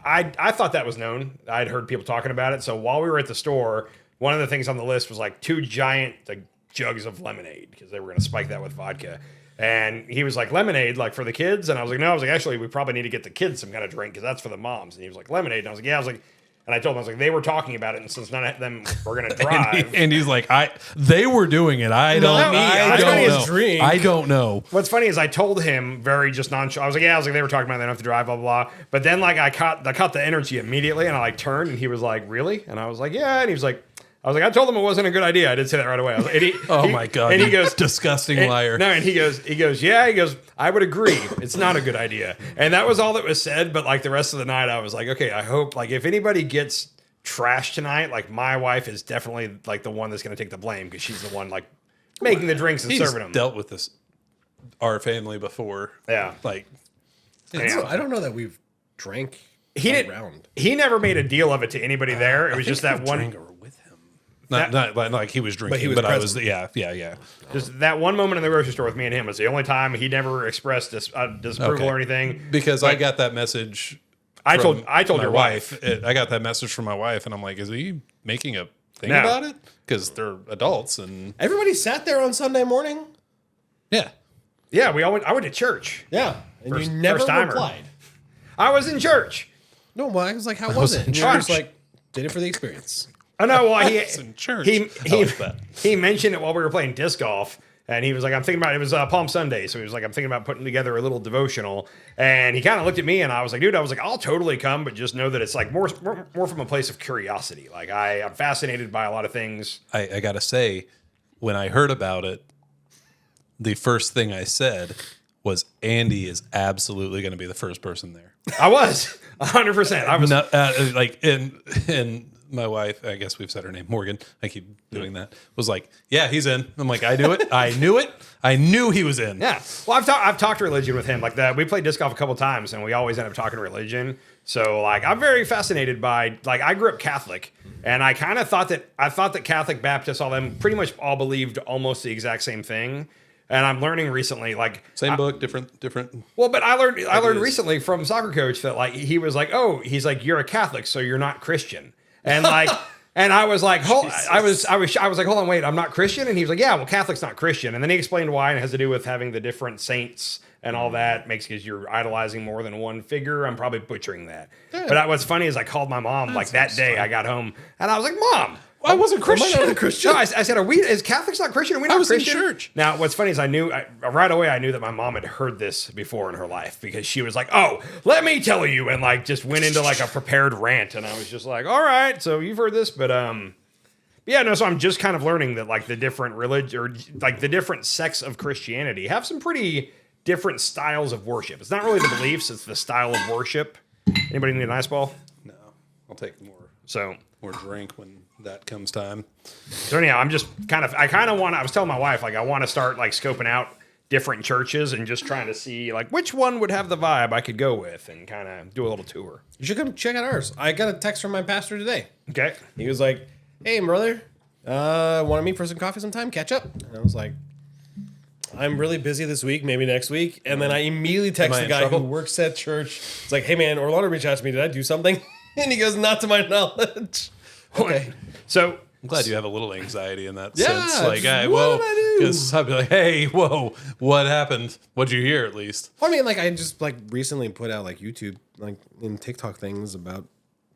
I thought that was known. I'd heard people talking about it. So while we were at the store, one of the things on the list was like 2 giant like jugs of lemonade because they were going to spike that with vodka. And he was like, lemonade, like for the kids. And I was like, no, actually, we probably need to get the kids some kind of drink because that's for the moms. And he was like, lemonade. And I was like, yeah. And I told him, I was like, they were talking about it. And since none of them were going to drive. And he's like, they were doing it. I don't know. Drink. I don't know. What's funny is I told him very just nonchalant. I was like, they were talking about it. They don't have to drive, blah, blah, blah. But then like I caught the energy immediately. And I like turned and he was like, really? And I was like, yeah. And he was like, I told him it wasn't a good idea. I did say that right away. I was like, My God. And he goes, disgusting liar. No, and he goes, yeah. He goes, I would agree. It's not a good idea. And that was all that was said. But like the rest of the night, I was like, okay, I hope like if anybody gets trashed tonight, like my wife is definitely like the one that's going to take the blame because she's the one like making the drinks and He's serving them. dealt with this, our family before. Yeah. Like, I don't know that we've drank around. He never made a deal of it to anybody there. It was just that one. with him. Not like he was drinking, he was but I was, present. yeah. Just that one moment in the grocery store with me and him was the only time he never expressed disapproval Okay. or anything. Because I got that message. I told my your wife. I got that message from my wife, and I'm like, is he making a thing No. about it? Because they're adults, and Everybody sat there on Sunday morning. yeah. Yeah, I went to church. Yeah, and First- you never first timer. replied. I was in church. No, well, I was like, how was was it? in And you were just church. like, did it for the experience. Oh no, well was in church. I like that. He mentioned it while we were playing disc golf, and he was like, "I'm thinking about it." Was Palm Sunday, so he was like, "I'm thinking about putting together a little devotional." And he kind of looked at me, and I was like, "Dude, I'll totally come, but just know that it's like more from a place of curiosity. Like I'm fascinated by a lot of things." I gotta say, when I heard about it, the first thing I said was, "Andy is absolutely going to be the first person there." I was 100%. I was. No, like, and my wife, I guess we've said her name, Morgan. I keep doing that. Was like, yeah, he's in. I'm like, I knew it. I knew it. I knew he was in. Yeah. Well, I've talked religion with him like that. We played disc golf a couple times, and we always end up talking religion. So like, I'm very fascinated by like I grew up Catholic, and I kind of thought that Catholic, Baptists, all them pretty much all believed almost the exact same thing. And I'm learning recently, like Same book, different. well, but I learned recently from soccer coach that like he was like, oh, he's like, you're a Catholic, so you're not Christian, and like. And I was like, I was like, hold on, wait, I'm not Christian. And he was like, yeah, well, Catholic's not Christian. And then he explained why, and it has to do with having the different saints and all that makes because you're idolizing more than one figure. I'm probably butchering that. But what's funny is I called my mom like that day. I got home and I was like, Mom, I wasn't Christian. Am I not a Christian? no, I said, is Catholics not Christian? Are we not was in Christian? church. Now, what's funny is right away I knew that my mom had heard this before in her life because she was like, oh, let me tell you, and like just went into like a prepared rant. And I was just like, all right, so you've heard this, but yeah, no, so I'm just kind of learning that like the different religion or like the different sects of Christianity have some pretty different styles of worship. It's not really the beliefs, it's the style of worship. Anybody need an ice ball? No, I'll take more So or drink when that comes time. anyhow, I was telling my wife, like, I want to start like scoping out different churches and just trying to see like which one would have the vibe I could go with and kind of do a little tour. You should come check out ours. I got a text from my pastor today. Okay. He was like, "Hey, brother, want to meet for some coffee sometime? Catch up?" And I was like, "I'm really busy this week. Maybe next week." And then I immediately text I the in guy who trouble? works at church. It's like, "Hey, man, Orlando reached out to me. Did I do something?" And he goes, "Not to my knowledge." Okay. So I'm glad you have a little anxiety in that Yeah, sense. Like, just, what did I do? because I'd be like, hey, whoa, what happened? What'd you hear at least? Well, I mean, like I just like recently put out like YouTube, like in TikTok things about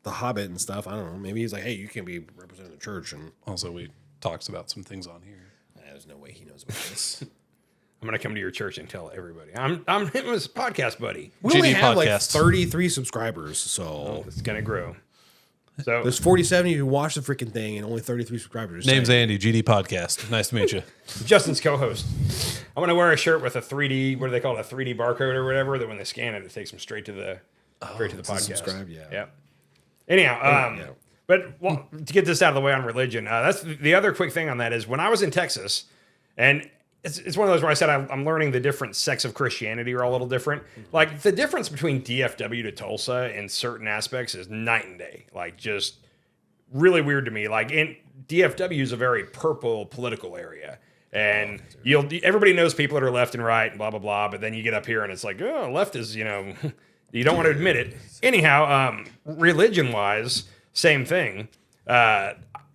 The Hobbit and stuff. I don't know. Maybe he's like, "Hey, you can be representing the church," and Also, we talked about some things on here. there's no way he knows about this. I'm gonna come to your church and tell everybody. I'm his podcast buddy. We only GD have like podcast. 33 subscribers, so It's gonna grow. So there's 47 of you who watch the freaking thing, and only 33 subscribers. Name's Say, Andy, GD Podcast. Nice to meet you. Justin's co-host. I'm gonna wear a shirt with a 3D. What do they call it? A 3D barcode or whatever. That when they scan it, it takes them straight to the podcast. subscribe, yeah. Yeah. Anyhow, yeah. but well, to get this out of the way on religion, that's the other quick thing on that is when I was in Texas, and it's one of those where I said I'm learning the different sects of Christianity are all a little different. Like the difference between DFW to Tulsa in certain aspects is night and day. Like just really weird to me. Like in DFW is a very purple political area. And everybody knows people that are left and right and blah, blah, blah. But then you get up here and it's like, oh, left is, you don't want to admit it. Anyhow, religion wise, same thing.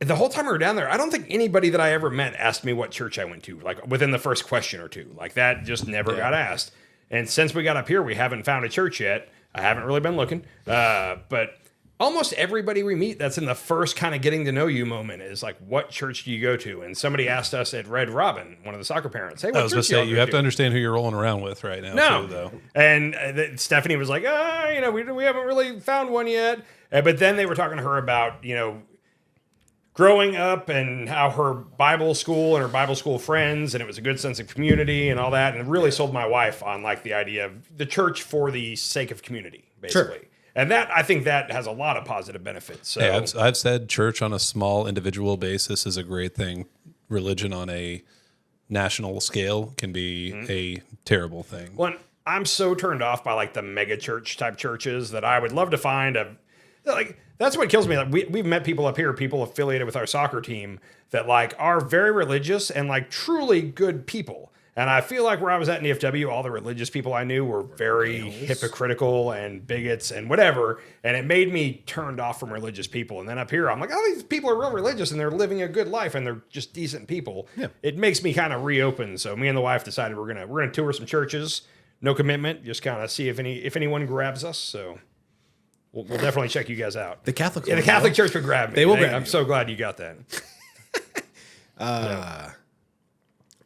The whole time we were down there, I don't think anybody that I ever met asked me what church I went to, like within the first question or two. Like that just never got asked. And since we got up here, we haven't found a church yet. I haven't really been looking. But almost everybody we meet, that's in the first kind of getting to know you moment is like, what church do you go to? And somebody asked us at Red Robin, one of the soccer parents, hey, what I was going church to do say, y'all you go have to understand who you're rolling around with right now, No. too, though. And Stephanie was like, we haven't really found one yet. But then they were talking to her about, growing up and how her Bible school and her Bible school friends, and it was a good sense of community and all that. And it really sold my wife on like the idea of the church for the sake of community, basically. Sure. And I think that has a lot of positive benefits. So Hey, I've said church on a small individual basis is a great thing. Religion on a national scale can be a terrible thing. Well, I'm so turned off by like the mega church type churches that I would love to find that's what kills me. Like we've met people up here, people affiliated with our soccer team that like are very religious and like truly good people. And I feel like where I was at in DFW, all the religious people I knew were very hypocritical and bigots and whatever. And it made me turned off from religious people. And then up here, I'm like, oh, these people are real religious and they're living a good life and they're just decent people. Yeah. It makes me kind of reopen. So me and the wife decided we're gonna tour some churches. No commitment, just kind of see if anyone grabs us. So we'll definitely check you guys out. The Catholic, Yeah, the Catholic Church would grab me. They will grab I'm you. so glad you got that.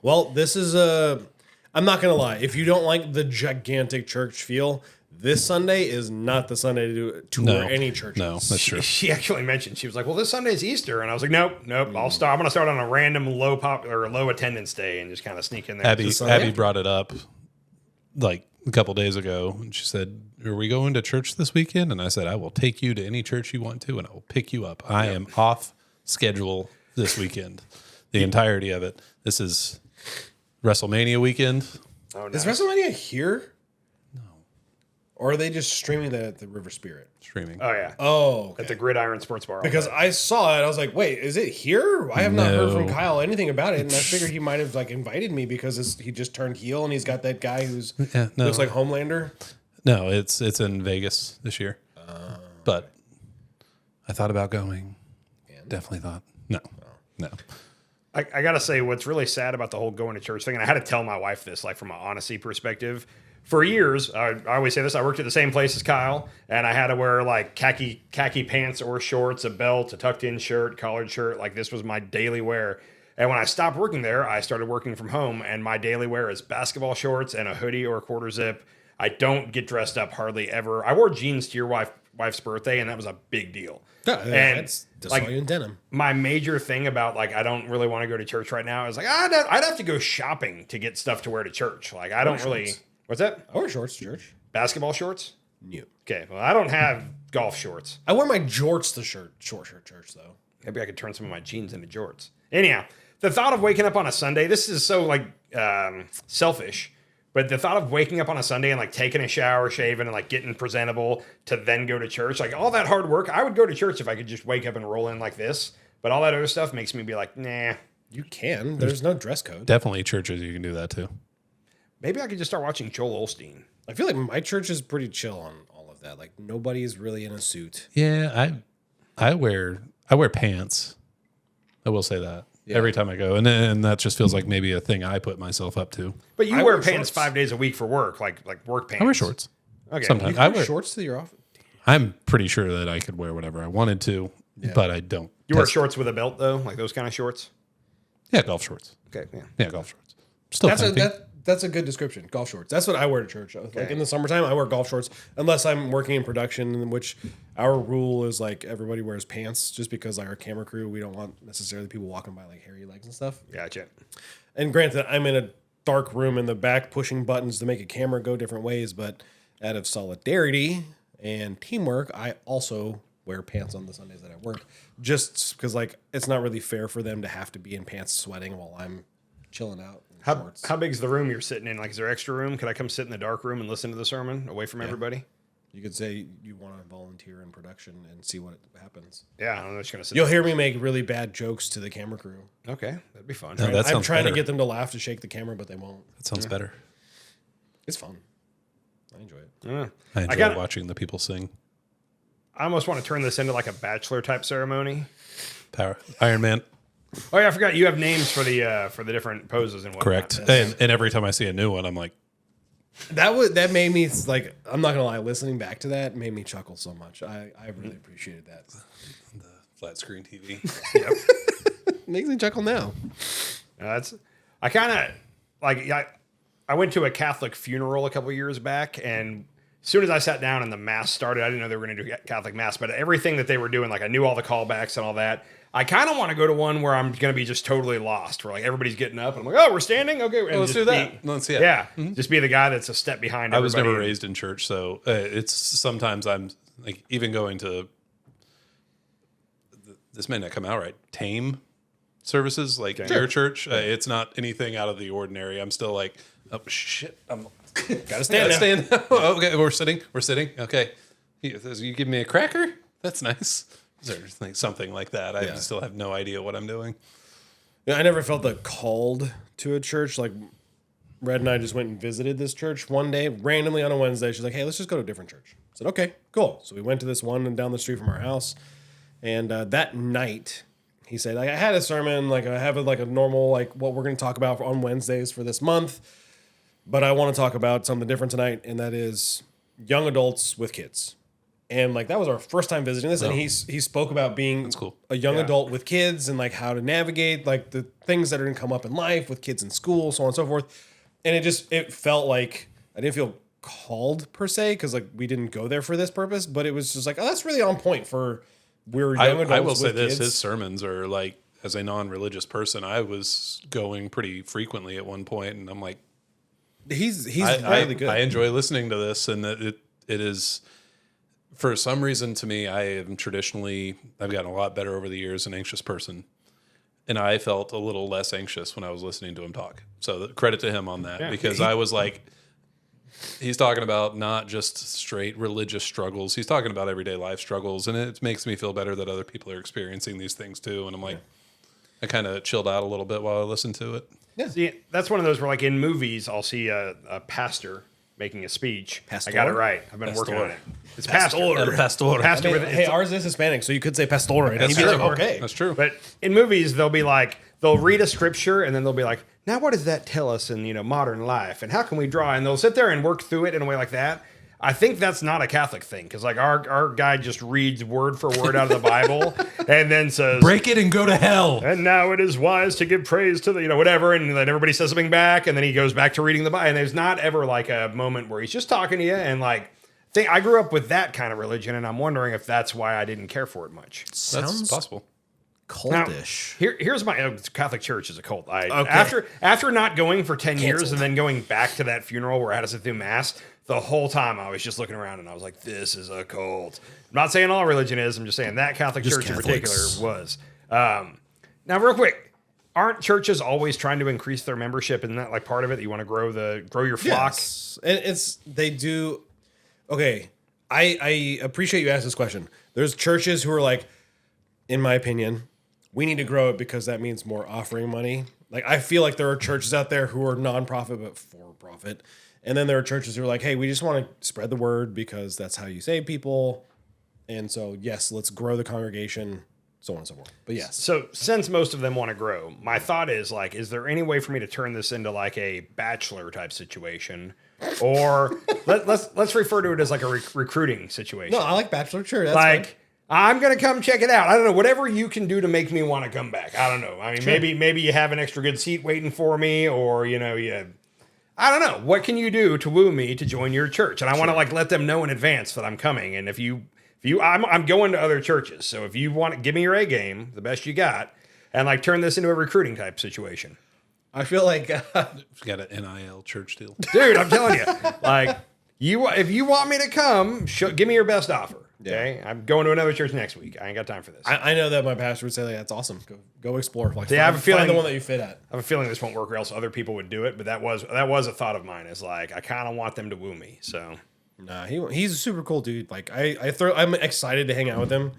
Well, this is I'm not gonna lie. If you don't like the gigantic church feel, this Sunday is not the Sunday to tour any churches. No, that's true. She actually mentioned, she was like, well, this Sunday's Easter. And I was like, nope. I'm going to start on a random low attendance day and just kind of sneak in there. Sunday? Abby brought it up like a couple days ago, and she said, "Are we going to church this weekend?" And I said, "I will take you to any church you want to, and I will pick you up. I am off schedule this weekend, the entirety of it. This is WrestleMania weekend. Oh, Is nice. WrestleMania here? No. Or are they just streaming that at the River Spirit? Streaming. Oh, yeah. Oh, okay. At the Gridiron Sports Bar. Because I saw it, I was like, "Wait, is it here?" I have not heard from No. Kyle anything about it, and I figured he might have like invited me because he just turned heel and he's got that guy who's Yeah, no. looks like Homelander. No, it's in Vegas this year. But I thought about going. Definitely thought no. I got to say, what's really sad about the whole going to church thing, and I had to tell my wife this, like from an honesty perspective. For years, I always say this, I worked at the same place as Kyle, and I had to wear like khaki pants or shorts, a belt, a tucked-in shirt, collared shirt. Like this was my daily wear. And when I stopped working there, I started working from home, and my daily wear is basketball shorts and a hoodie or a quarter zip. I don't get dressed up hardly ever. I wore jeans to your wife's birthday, and that was a big deal. And That's like, saw you in denim. my major thing about like I don't really want to go to church right now is like I'd have to go shopping to get stuff to wear to church. Like I don't really. shorts. What's that? I wear shorts to church. Basketball shorts? New. Okay. Well, I don't have golf shorts. I wear my jorts to short shirt church though. Maybe I could turn some of my jeans into jorts. Anyhow, the thought of waking up on a Sunday, this is so like selfish, but the thought of waking up on a Sunday and like taking a shower, shaving, and like getting presentable to then go to church, like all that hard work, I would go to church if I could just wake up and roll in like this. But all that other stuff makes me be like, nah. You can. There's no dress code. Definitely churches you can do that too. Maybe I could just start watching Joel Osteen. I feel like my church is pretty chill on all of that. Like nobody's really in a suit. Yeah, I wear pants. I will say that every time I go, and that just feels like maybe a thing I put myself up to. But you I wear wear pants shorts. 5 days a week for work, like work pants. I wear shorts. Okay. Sometimes You I wear wear. shorts to your office. I'm pretty sure that I could wear whatever I wanted to, but I don't. You wear Test- shorts with a belt though, like those kind of shorts. Yeah, golf shorts. Okay, yeah. Yeah, golf shorts. Still comfy. That's a good description. Golf shorts. That's what I wear to church. Like in the summertime, I wear golf shorts unless I'm working in production, in which our rule is like everybody wears pants, just because like our camera crew, we don't want necessarily people walking by like hairy legs and stuff. Gotcha. And granted, I'm in a dark room in the back pushing buttons to make a camera go different ways, but out of solidarity and teamwork, I also wear pants on the Sundays that I work, just because like it's not really fair for them to have to be in pants sweating while I'm chilling out in shorts. How big's the room you're sitting in? Like, is there extra room? Could I come sit in the dark room and listen to the sermon away from everybody? You could say you want to volunteer in production and see what happens. Yeah, I'm just gonna sit. You'll hear me make really bad jokes to the camera crew. Okay, that'd be fun. No, that I'm sounds trying better. to get them to laugh to shake the camera, but they won't. That sounds better. It's fun. I enjoy it. Yeah. I enjoy gotta- watching the people sing. I almost want to turn this into like a bachelor type ceremony. Power Iron Man. Oh yeah, I forgot you have names for the different poses and whatnot. Correct. And every time I see a new one, I'm like, That made me like, I'm not gonna lie, listening back to that made me chuckle so much. I really appreciated that. flat screen TV. Makes me chuckle now. I kind of like I went to a Catholic funeral a couple years back, and as soon as I sat down and the mass started, I didn't know they were going to do Catholic mass, but everything that they were doing, like I knew all the callbacks and all that. I kind of want to go to one where I'm going to be just totally lost, where like everybody's getting up and I'm like, oh, we're standing, okay, and let's just do that. Let's see it. Yeah, just be the guy that's a step behind. I was everybody. never raised in church, so it's sometimes I'm like even going to this may not come out right. Tame services like your church. It's not anything out of the ordinary. I'm still like, oh shit, I'm Gotta stand now. stand. Oh, okay, we're sitting. Okay, you give me a cracker. That's nice. Is there like something like that? I still have no idea what I'm doing. Yeah, I never felt that called to a church. Like Red and I just went and visited this church one day, randomly on a Wednesday. She's like, hey, let's just go to a different church. I said, okay, cool. So we went to this one down the street from our house. And that night, he said, like, I had a sermon, like I have like a normal, like what we're going to talk about on Wednesdays for this month. But I want to talk about something different tonight, and that is young adults with kids. And like that was our first time visiting this, and he spoke about being cool. a young adult with kids and like how to navigate like the things that are going to come up in life with kids in school, so on and so forth. And it felt like I didn't feel called per se because like we didn't go there for this purpose, but it was just like, oh, that's really on point for we're young adults. I will say with this: kids. his sermons are like, as a non-religious person, I was going pretty frequently at one point, and I'm like, he's I really good. I enjoy listening to this, and it is. For some reason, to me, I've gotten a lot better over the years, an anxious person. And I felt a little less anxious when I was listening to him talk. So credit to him on that, because I was like, he's talking about not just straight religious struggles. He's talking about everyday life struggles. And it makes me feel better that other people are experiencing these things too. And I'm like, I kind of chilled out a little bit while I listened to it. See, that's one of those where, like in movies, I'll see a pastor making a speech. Pastor? I got it right. I've been working on it. It's pastor. Pastor. Pastor I mean, with hey, ours is Hispanic, so you could say pastor, and That's he'd be true. like, okay. That's true. But in movies, they'll be like, they'll read a scripture and then they'll be like, now what does that tell us in modern life, and how can we draw? And they'll sit there and work through it in a way like that. I think that's not a Catholic thing, because like our guy just reads word for word out of the Bible and then says, Break it and go to hell. and now it is wise to give praise to the, whatever. And then everybody says something back. And then he goes back to reading the Bible. And there's not ever like a moment where he's just talking to you. And like, I grew up with that kind of religion. And I'm wondering if that's why I didn't care for it much. That's Sounds possible. Now, cultish. here's my Catholic Church is a cult. After not going for 10 years and then going back to that funeral where I had to sit through mass, the whole time I was just looking around and I was like, this is a cult. I'm not saying all religion is. I'm just saying that Catholic Just Church in Catholics. particular was. Now, real quick, aren't churches always trying to increase their membership? Isn't that like part of it? You want to grow your flock? Yes. And they do. Okay. I appreciate you asked this question. There's churches who are like, in my opinion, we need to grow it because that means more offering money. Like, I feel like there are churches out there who are nonprofit but for profit. And then there are churches who are like, hey, we just want to spread the word because that's how you save people. And so, yes, let's grow the congregation, so on and so forth. But yes. So since most of them want to grow, my thought is like, is there any way for me to turn this into like a bachelor type situation? Or let's refer to it as like a recruiting situation. No, I like Bachelor Church. That's Like, fine. I'm gonna come check it out. I don't know, whatever you can do to make me want to come back. I don't know. I mean, maybe you have an extra good seat waiting for me, or I don't know. What can you do to woo me to join your church? And I want to like let them know in advance that I'm coming. And if you I'm going to other churches, so if you want to give me your A game, the best you got, and like turn this into a recruiting type situation, I feel like She's got an NIL church deal. dude. I'm telling you, like if you want me to come, give me your best offer. Okay, I'm going to another church next week. I ain't got time for this. I know that my pastor would say, like, that's awesome. Go explore. Like, See, I have a feeling- find the one that you fit at. I have a feeling this won't work, or else other people would do it. But that was a thought of mine. Is like I kind of want them to woo me. So Nah, he's a super cool dude. Like I'm excited to hang out with him.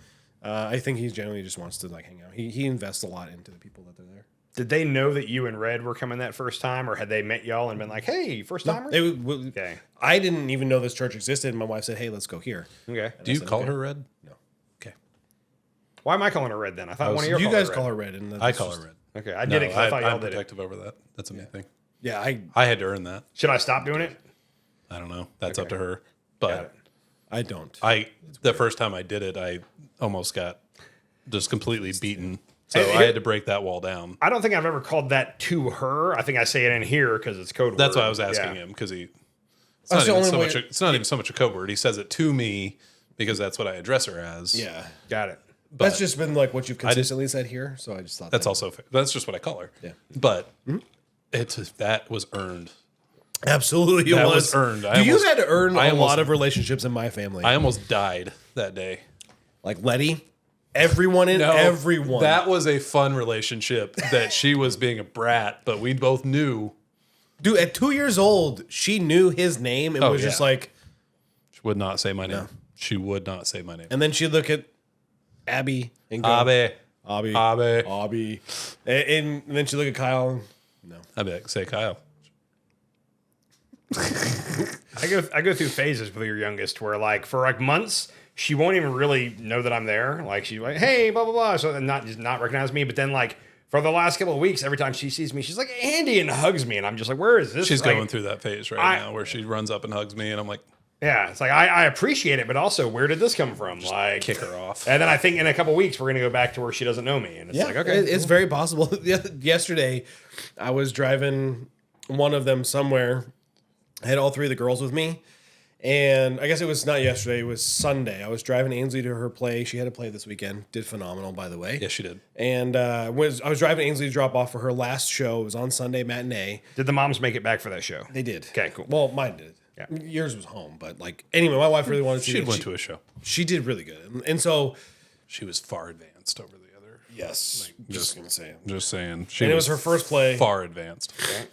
I think he genuinely just wants to like hang out. He invests a lot into the people that are there. did they know that you and Red were coming that first time, or had they met y'all and been like, "Hey, first timer"? Okay. I didn't even know this church existed. And my wife said, "Hey, let's go here." Okay. Do you said, call okay. her Red? No, Okay. Why am I calling her Red then? I thought one of you guys Red. call her Red, and I call her Red. Okay, I did it because I thought y'all I'm did it. protective over that. That's a me thing. Yeah, I had to earn that. Should I stop doing it? I don't know. That's up Okay. to her. Got But it. I don't. the first time I did it, I almost got just completely beaten. So And I had to break that wall down. I don't think I've ever called that to her. I think I say it in here because it's code word. That's why I was asking Yeah. him because it's That's not, the even only so way- much. It's not even so much a code word. He says it to me because that's what I address her as. Yeah, Got it. But that's just been like what you've consistently said here. So I just thought that's that. also fair. That's just what I call her. Yeah. But that was earned. Absolutely That was earned. I You almost- had to earn I a almost- lot of relationships in my family. I almost died that day. Like Letty, everyone in everyone. That was a fun relationship that she was being a brat, but we both knew Dude, at 2 years old, she knew his name and Oh, was just yeah. like, she would not say my name. She would not say my name. and then she'd look at Abby and go, Abe. Abby, Abe. Abby. And then she'd look at Kyle. And, no. I'd be like, say Kyle. I go through phases with your youngest where like for like months she won't even really know that I'm there. Like she's like, hey, blah blah blah, so not recognize me. But then like for the last couple of weeks, every time she sees me, she's like Andy and hugs me, and I'm just like, where is this? She's Like, going through that phase right I- now where she runs up and hugs me, and I'm like, Yeah, it's like I appreciate it, but also where did this come from? Like kick her off. And then I think in a couple of weeks we're gonna go back to where she doesn't know me, and it's like okay, It's very possible. Yesterday, I was driving one of them somewhere. I had all three of the girls with me. And I guess it was not yesterday, it was Sunday. I was driving Ainsley to her play. She had a play this weekend. Did phenomenal, by the way. Yes, she did. And I was driving Ainsley to drop off for her last show. It was on Sunday matinee. Did the moms make it back for that show? They did. Okay, cool. Well, mine did. Yeah. Yours was home, but like anyway, my wife really wanted to see She it. went to a show. She did really good. And so She was far advanced over the other. yes, just gonna say. Just saying. She And it was her first play. far advanced.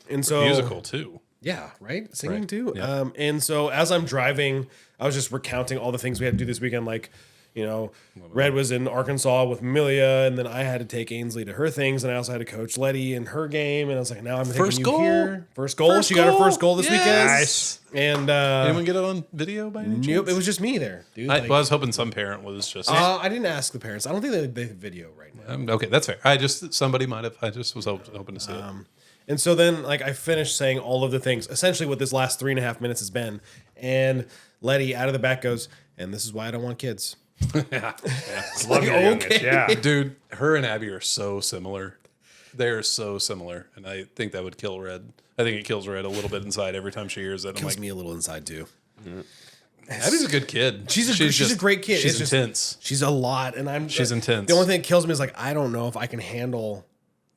And so Musical too. Yeah, right? Singing Right. too. Yeah. And so as I'm driving, I was just recounting all the things we had to do this weekend. Like, you know, Red was in Arkansas with Amelia, and then I had to take Ainsley to her things, and I also had to coach Letty in her game. And I was like, now I'm taking First you goal. here. First goal. First She got her goal. first goal this weekend. Nice. And Anyone get it on video by any chance? nope, it was just me there, dude. I was hoping some parent was just. I didn't ask the parents. I don't think they have video right now. Okay, that's fair. Somebody might have. I just was hoping to see it. And so then, like, I finished saying all of the things, essentially what this last 3.5 minutes has been. And Letty out of the back goes, and this is why I don't want kids. Love your youngest, yeah. Dude, her and Abby are so similar. They're so similar, and I think that would kill Red. I think it kills Red a little bit inside every time she hears it. I'm Kills like, me a little inside, too. Abby's a good kid. She's a great kid. She's It's just- intense. She's a lot, and She's intense. The only thing that kills me is like I don't know if I can handle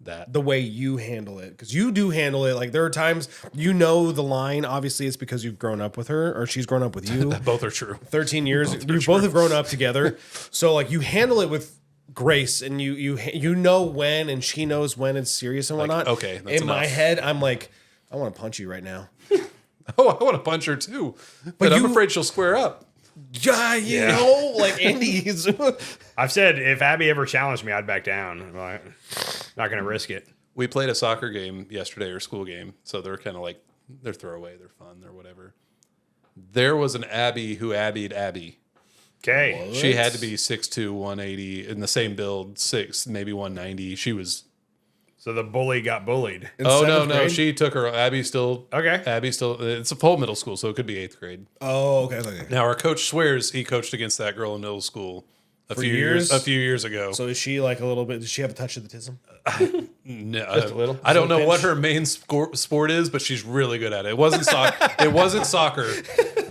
that. the way you handle it, because you do handle it. Like there are times you know the line. Obviously, it's because you've grown up with her, or she's grown up with you. Both are true. 13 years. You both have grown up together, so like you handle it with grace, and you know when, and she knows when it's serious and whatnot. okay, that's in my enough. head, I'm like, I want to punch you right now. Oh, I want to punch her too, but I'm you- afraid she'll square up. Yeah, you know, like Andy's. I've said if Abby ever challenged me, I'd back down. I'm like, not going to risk it. We played a soccer game yesterday, or school game, so they're kind of like they're throwaway, they're fun, they're whatever. There was an Abby who Abby'd Abby. Okay. She had to be 6'2", 180 in the same build, maybe 190. She was. So the bully got bullied. In Oh seventh no, grade? she took her. Abby still. Okay. Abby still. It's a full middle school, so it could be 8th grade. Oh, okay. Now our coach swears he coached against that girl in middle school a few years? years ago. So is she like a little bit? Does she have a touch of the tism? No, Just a little? I don't know Pinch? what her main sport is, but she's really good at it. It wasn't soccer. It wasn't soccer.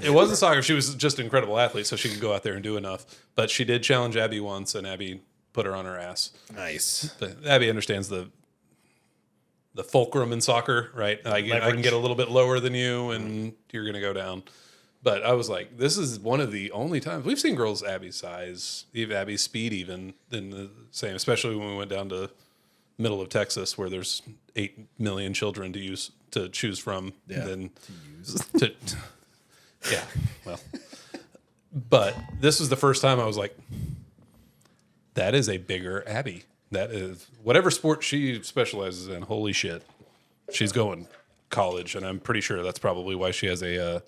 It wasn't soccer. She was just an incredible athlete, so she could go out there and do enough. But she did challenge Abby once, and Abby put her on her ass. Nice. But Abby understands the fulcrum in soccer, right? I can get a little bit lower than you, and you're going to go down. But I was like, this is one of the only times we've seen girls Abby's size, even Abby's speed, even in the same. Especially when we went down to middle of Texas, where there's 8 million children to choose from. Yeah, Than to yeah, well, but this was the first time I was like, that is a bigger Abby. That is whatever sport she specializes in. Holy shit, she's going college, and I'm pretty sure that's probably why she has a.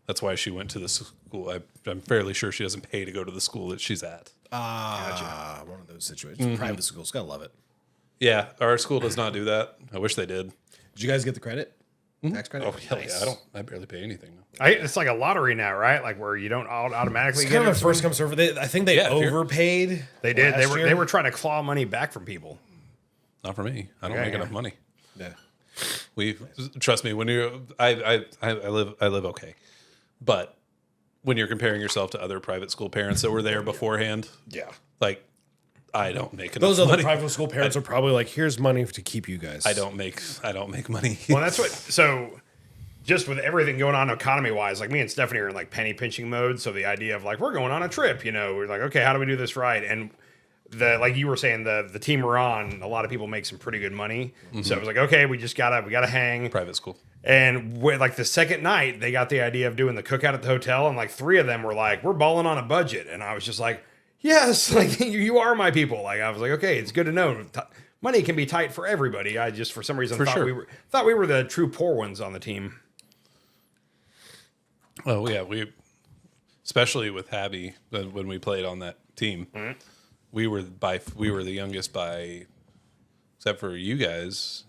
That's why she went to the school. I'm fairly sure she doesn't pay to go to the school that she's at. One of those situations. Private schools, gotta love it. Yeah, our school does not do that. I wish they did. Did you guys get the credit? Tax credit? Oh hell yeah! I barely pay anything. It's like a lottery now, right? Like where you don't automatically It's get kind of it. a first come serve. I think they Yeah, if you're- overpaid. They did. last year. They were trying to claw money back from people. Not for me. I don't Okay, make yeah. enough money. Yeah. Trust me, when you I live okay, but when you're comparing yourself to other private school parents that were there beforehand, Yeah. like I don't make enough Those other money. private school parents are probably like, here's money to keep you guys. I don't make money. Well, that's what. So, just with everything going on economy wise, like me and Stephanie are in like penny pinching mode. So the idea of like we're going on a trip, we're like, okay, how do we do this right? And like you were saying, the team we're on, a lot of people make some pretty good money. So it was like, okay, we gotta hang. Private school. And like the second night, they got the idea of doing the cookout at the hotel, and like 3 of them were like, we're balling on a budget, and I was just like, yes, like you are my people. Like I was like, okay, it's good to know. Money can be tight for everybody. I just for some reason For thought sure. we were the true poor ones on the team. Oh yeah, especially with Abby when we played on that team, we were the youngest by, except for you guys.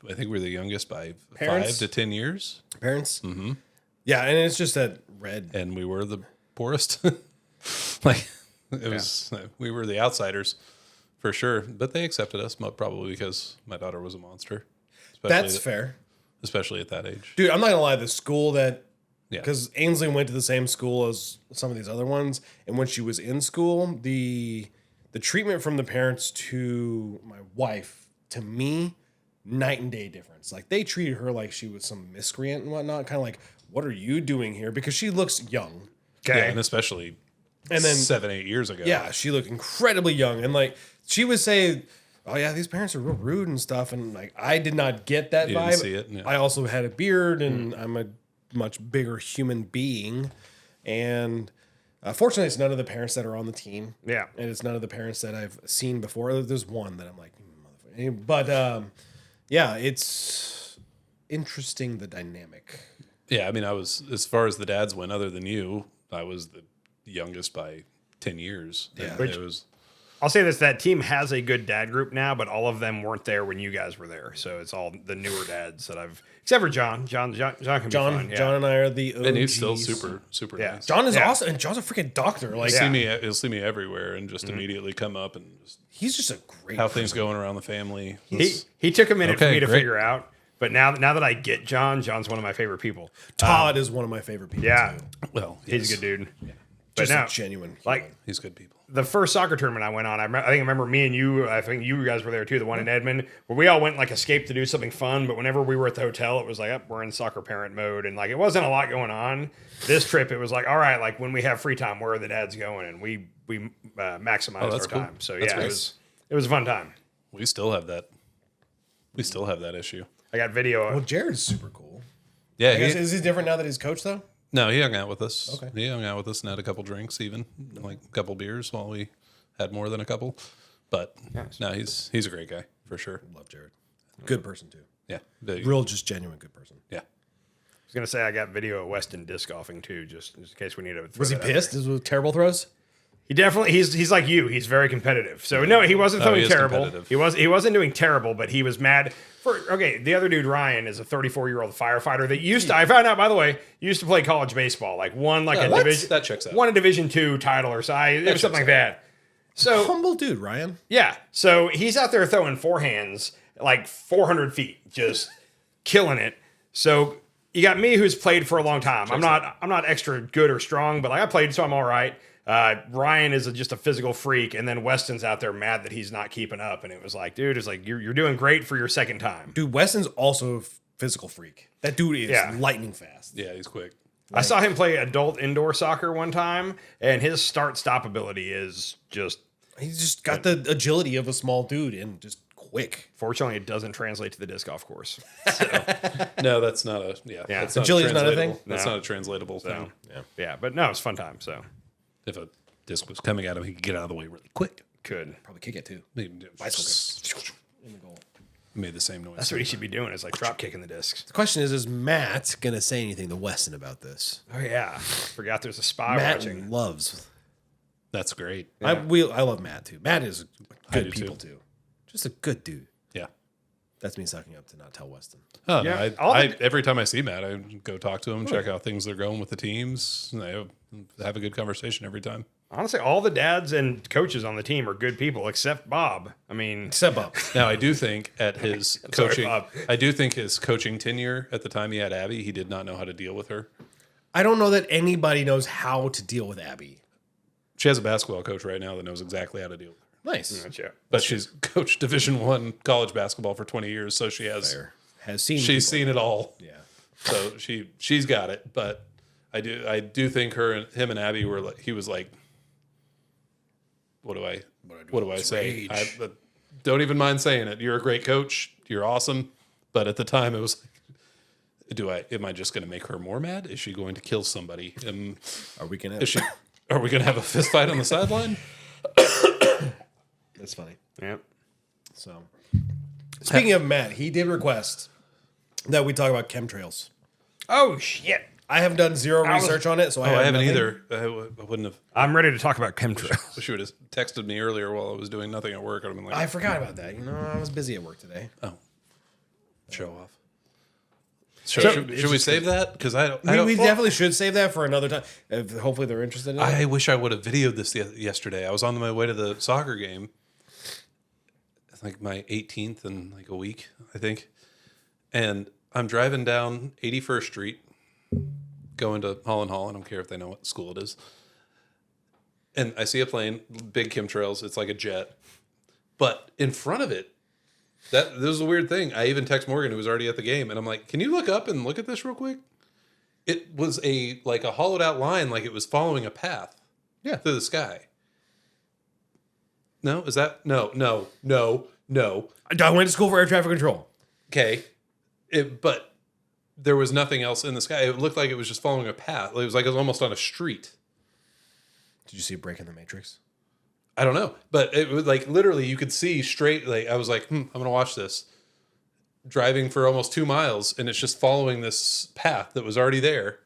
I think we were the youngest by Parents? 5 to 10 years, Parents? Mm-hmm. Yeah, and it's just that red. and we were the poorest. Like it was, we were the outsiders for sure. But they accepted us probably because my daughter was a monster. That's fair. especially at that age. Dude, I'm not gonna lie, the school that Yeah, because Ainsley went to the same school as some of these other ones, and when she was in school, the treatment from the parents to my wife, to me, night and day difference. Like they treated her like she was some miscreant and whatnot, kind of like, what are you doing here? Because she looks young. yeah, Okay. and especially And then 7-8 years ago. yeah, she looked incredibly young. And like she would say, oh yeah, these parents are real rude and stuff. And like I did not get that You vibe. didn't see it, yeah. I also had a beard and I'm a much bigger human being. And fortunately, it's none of the parents that are on the team. Yeah. And it's none of the parents that I've seen before. There's one that I'm like, motherfucker. But yeah, it's interesting, the dynamic. Yeah, I mean, I was, as far as the dads went, other than you, I was the youngest by 10 years. Yeah. And Which- it was, I'll say this: that team has a good dad group now, but all of them weren't there when you guys were there. So it's all the newer dads that I've, except for John. John can be fun. Yeah. John and I are the OGs. and he's still super Yeah. nice. John is Yeah. awesome, and John's a freaking doctor. Like He'll see me everywhere and just immediately come up and just he's just a great. how things going around the family. He took a minute for Okay, me to great. figure out, but now that I get John's one of my favorite people. Todd is one of my favorite people. Yeah, too. Well, he's yes. a good dude. But Just no, a genuine like human. He's good people. the first soccer tournament I went on, I remember me and you, I think you guys were there too, the one in Edmond, where we all went like escaped to do something fun. But whenever we were at the hotel, it was like, we're in soccer parent mode. And like, it wasn't a lot going on. This trip, it was like, all right, like when we have free time, where are the dads going? And we maximized that's our cool. time. So That's yeah, nice. it was a fun time. We still have that. We still have that issue. I got video. Well, Jared's super cool. Yeah. I guess, is he different now that he's coach though? No, he hung out with us. Okay. He hung out with us and had a couple drinks, even like a couple beers while we had more than a couple. But no, he's a great guy for sure. Love Jared. Good person too. Yeah. Real, just genuine good person. Yeah. I was gonna say I got video of Weston disc golfing too, just in case we need to. Was he pissed? This was terrible throws. He definitely he's like you. He's very competitive. So no, he wasn't throwing he is terrible. competitive. He wasn't doing terrible, but he was mad for the other dude Ryan is a 34-year-old firefighter that used to, I found out by the way, used to play college baseball. Like won like a what? division That checks out. won a Division II title or something. It was something like that. So Humble dude, Ryan. yeah. So he's out there throwing forehands like 400 feet, just killing it. So you got me who's played for a long time. I'm not extra good or strong, but like I played, so I'm all right. Ryan is just a physical freak, and then Weston's out there mad that he's not keeping up. And it was like, dude, it's like you're doing great for your second time. Dude, Weston's also a physical freak. That dude is lightning fast. Yeah, he's quick. I saw him play adult indoor soccer one time, and his start-stop ability is just. He's just got the agility of a small dude and just quick. Fortunately, it doesn't translate to the disc golf course. No, that's not a That's not Agility's not a thing? translatable- That's No. not a translatable thing. Yeah, but no, it's a fun time. So If a disc was coming at him, he could get out of the way really quick. could. Probably kick it too. Bicycle In the goal. made the same noise. That's what he should be doing. Is like drop kicking the discs. The question is Matt gonna say anything to Weston about this? Oh yeah, forgot there's a spy Matt watching. loves. That's great. I love Matt too. Matt is I good do people too. Just a good dude. Yeah. That's me sucking up to not tell Weston. Oh, Yeah, no, all every time I see Matt, I go talk to him, check how things are going with the teams. And I have a good conversation every time. Honestly, all the dads and coaches on the team are good people except Bob. I mean, Step up. Now, I do think at his Sorry, coaching, Bob. I do think his coaching tenure at the time he had Abby, he did not know how to deal with her. I don't know that anybody knows how to deal with Abby. She has a basketball coach right now that knows exactly how to deal with her. Nice. yeah. But she's coached Division I college basketball for 20 years, so she has Fair. Has seen. she's people. seen it all. Yeah. So she's got it. But I do think him and Abby were like, he was like, what do I say? Rage. Don't even mind saying it. You're a great coach. You're awesome. But at the time, it was like, am I just going to make her more mad? Is she going to kill somebody? Are we gonna? Are we going to have a fist fight on the sideline? That's funny. Yeah. So, speaking of Matt, he did request that we talk about chemtrails. Oh shit! I have done zero was- research on it, so I haven't nothing. either. I wouldn't have. I'm ready to talk about chemtrails. Wish you would have texted me earlier while I was doing nothing at work. I'd have been like, I forgot about that. You know, I was busy at work today. show off. Should we save that? Because I don't. We definitely should save that for another time. Hopefully, they're interested in it. I wish I would have videoed this yesterday. I was on my way to the soccer game. It's like my 18th in like a week, I think. And I'm driving down 81st Street, going to Holland Hall. I don't care if they know what school it is. And I see a plane, big chemtrails. It's like a jet. But in front of it, this is a weird thing. I even text Morgan, who was already at the game, and I'm like, can you look up and look at this real quick? It was a hollowed out line, like it was following a path through the sky. No? Is that? No. I went to school for air traffic control. Okay. But there was nothing else in the sky. It looked like it was just following a path. It was like it was almost on a street. Did you see a break in the Matrix? I don't know. But it was like literally you could see straight. Like I was like, I'm going to watch this. Driving for almost 2 miles, and it's just following this path that was already there.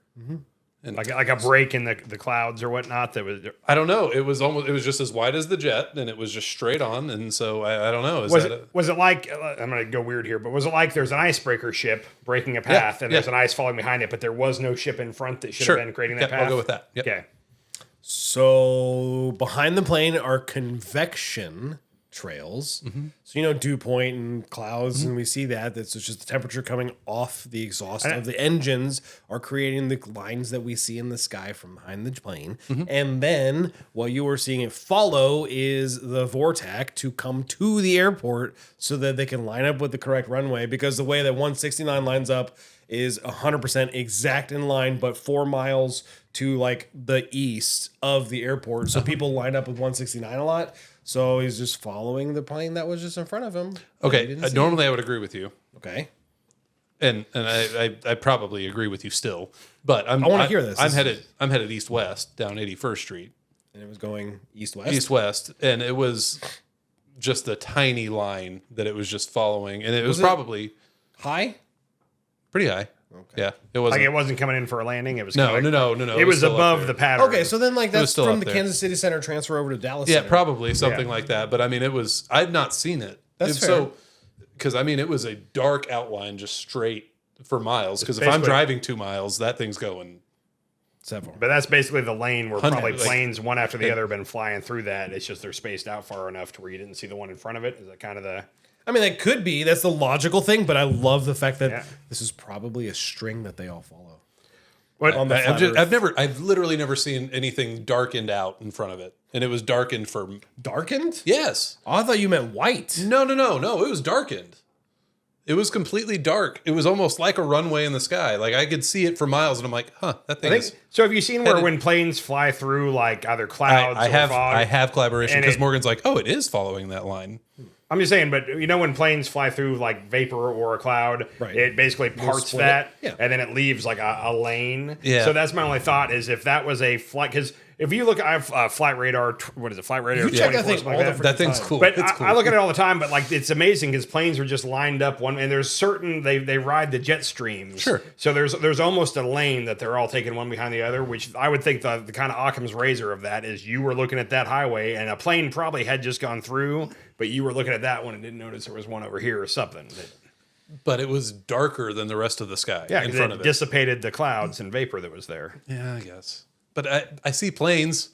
And like a break in the clouds or whatnot. That was I don't know. It was just as wide as the jet, and it was just straight on. And so I don't know. was it like I'm gonna go weird here, but was it like there's an icebreaker ship breaking a path and there's an ice falling behind it, but there was no ship in front that should have been creating that path? I'll go with that. Yep. Okay. So behind the plane are convection trails. So, dew point and clouds, and we see that. That's just the temperature coming off the exhaust of the engines are creating the lines that we see in the sky from behind the plane. And then what you are seeing it follow is the vortex to come to the airport so that they can line up with the correct runway, because the way that 169 lines up is 100% exact in line, but 4 miles to like the east of the airport. So people line up with 169 a lot. So he's just following the plane that was just in front of him. Okay, normally I would agree with you, Okay. and I probably agree with you still, but I wanna hear this. I'm headed east west down 81st Street, And it was going east-west. east west, and it was just a tiny line that it was just following, and it was it- probably High? pretty high. Yeah, it wasn't. Like it wasn't coming in for a landing. It was No. It was still up above there. the pattern. Okay, so then like was that's still from up the there. Kansas City Center transfer over to Dallas Yeah, Center. probably something Yeah. like that. But I mean, it was. I've not seen it. That's And so, because I mean, it was a dark outline just straight for miles. Because if I'm basically- driving 2 miles, that thing's going. Several. But that's basically the lane where 100, probably like- planes one after the other have been flying through that. It's just they're spaced out far enough to where you didn't see the one in front of it. Is that kind of the? I mean, that could be. That's the logical thing, but I love the fact that Yeah. this is probably a string that they all follow. What? On the I've, flat Earth. I've literally never seen anything darkened out in front of it, and it was darkened for. Darkened? Yes. Oh, I thought you meant white. No. It was darkened. It was completely dark. It was almost like a runway in the sky. Like I could see it for miles, and I'm like, huh, that I thing think is. so. Have you seen where headed- when planes fly through like either clouds I or have fog? I have collaboration And because it- Morgan's like, oh, it is following that line. I'm just saying, but when planes fly through like vapor or a cloud, Right. it basically parts split that, it. Yeah. and then it leaves like a lane. Yeah. So that's my only thought is if that was a flight, because if you look, I have Flight Radar. What is it? Flight Radar. You check 24, that thing something all like the That thing's time. cool. But It's cool. I look at it all the time, but like it's amazing because planes are just lined up one, and there's certain they ride the jet streams. Sure. So there's almost a lane that they're all taking one behind the other, which I would think the kind of Occam's razor of that is you were looking at that highway, and a plane probably had just gone through, but you were looking at that one and didn't notice there was one over here or something. But it was darker than the rest of the sky Yeah, in 'cause front it of it. dissipated the clouds and vapor that was there. Yeah, I guess. But I see planes.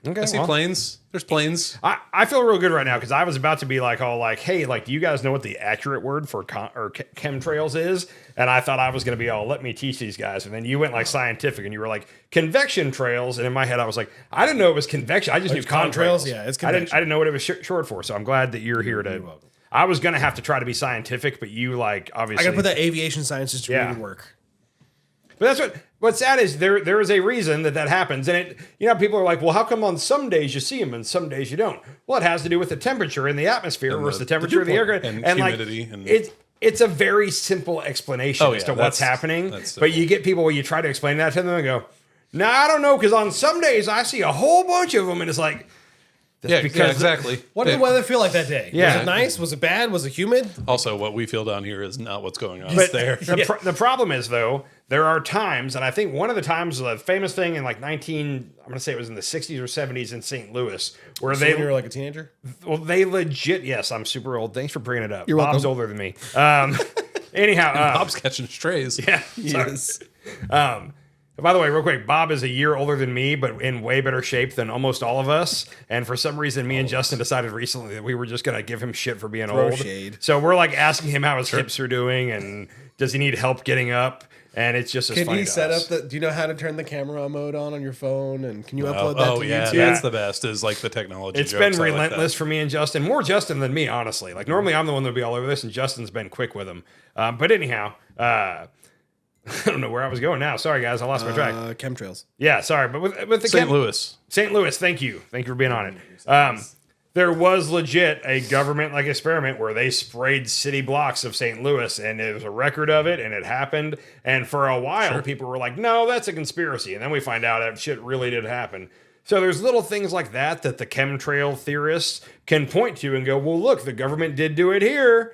Okay, I see planes. There's planes. I feel real good right now because I was about to be like, all like, hey, like, do you guys know what the accurate word for chemtrails is? And I thought I was going to be all, let me teach these guys. And then you went like scientific and you were like, convection trails. And in my head, I was like, I didn't know it was convection. I just knew contrails? contrails. Yeah, it's I convection. didn't know what it was short for. So I'm glad that you're here to. I was going to have to try to be scientific, but you like, I obviously. got to put that aviation sciences to Yeah. really work. But that's what's sad is there is a reason that happens, and it people are like, well, how come on some days you see them and some days you don't? Well, it has to do with the temperature in the atmosphere And versus the the temperature of the air, and like humidity and- it's a very simple explanation Oh, as yeah, to what's that's- happening. that's But simple. you get people where you try to explain that to them and go, no, I don't know, because on some days I see a whole bunch of them, and it's like, that's Yeah, exactly. What did the weather feel like that day? Yeah. Was it nice? Was it bad? Was it humid? Also, what we feel down here is not what's going on But there. the problem is, though, there are times, and I think one of the times, the famous thing in like I'm going to say it was in the 60s or 70s in St. Louis, where So when you were like a teenager? they legit, yes, I'm super old. Thanks for bringing it up. You're Bob's welcome. older than me. Anyhow, Bob's catching strays. yeah, sorry. By the way, real quick, Bob is a year older than me, but in way better shape than almost all of us. And for some reason, me and Justin decided recently that we were just going to give him shit for being old. shade. So we're like asking him how his hips are doing and does he need help getting up? And it's just as Can funny you to set us. up the? Do you know how to turn the camera mode on your phone? And can you upload that Oh, to yeah, YouTube? that's the best. Is like the technology. It's jokes. been I like relentless that. for me and Justin. More Justin than me, honestly. Like normally I'm the one that would be all over this, and Justin's been quick with them. But anyhow, I don't know where I was going now. Sorry, guys, I lost my track. Chemtrails. Yeah, sorry, but with the St. Louis. St. Louis, thank you for being on it. There was legit a government like experiment where they sprayed city blocks of St. Louis, and it was a record of it, and it happened. And for a while, people were like, "No, that's a conspiracy," and then we find out that shit really did happen. So there's little things like that that the chemtrail theorists can point to and go, "Well, look, the government did do it here.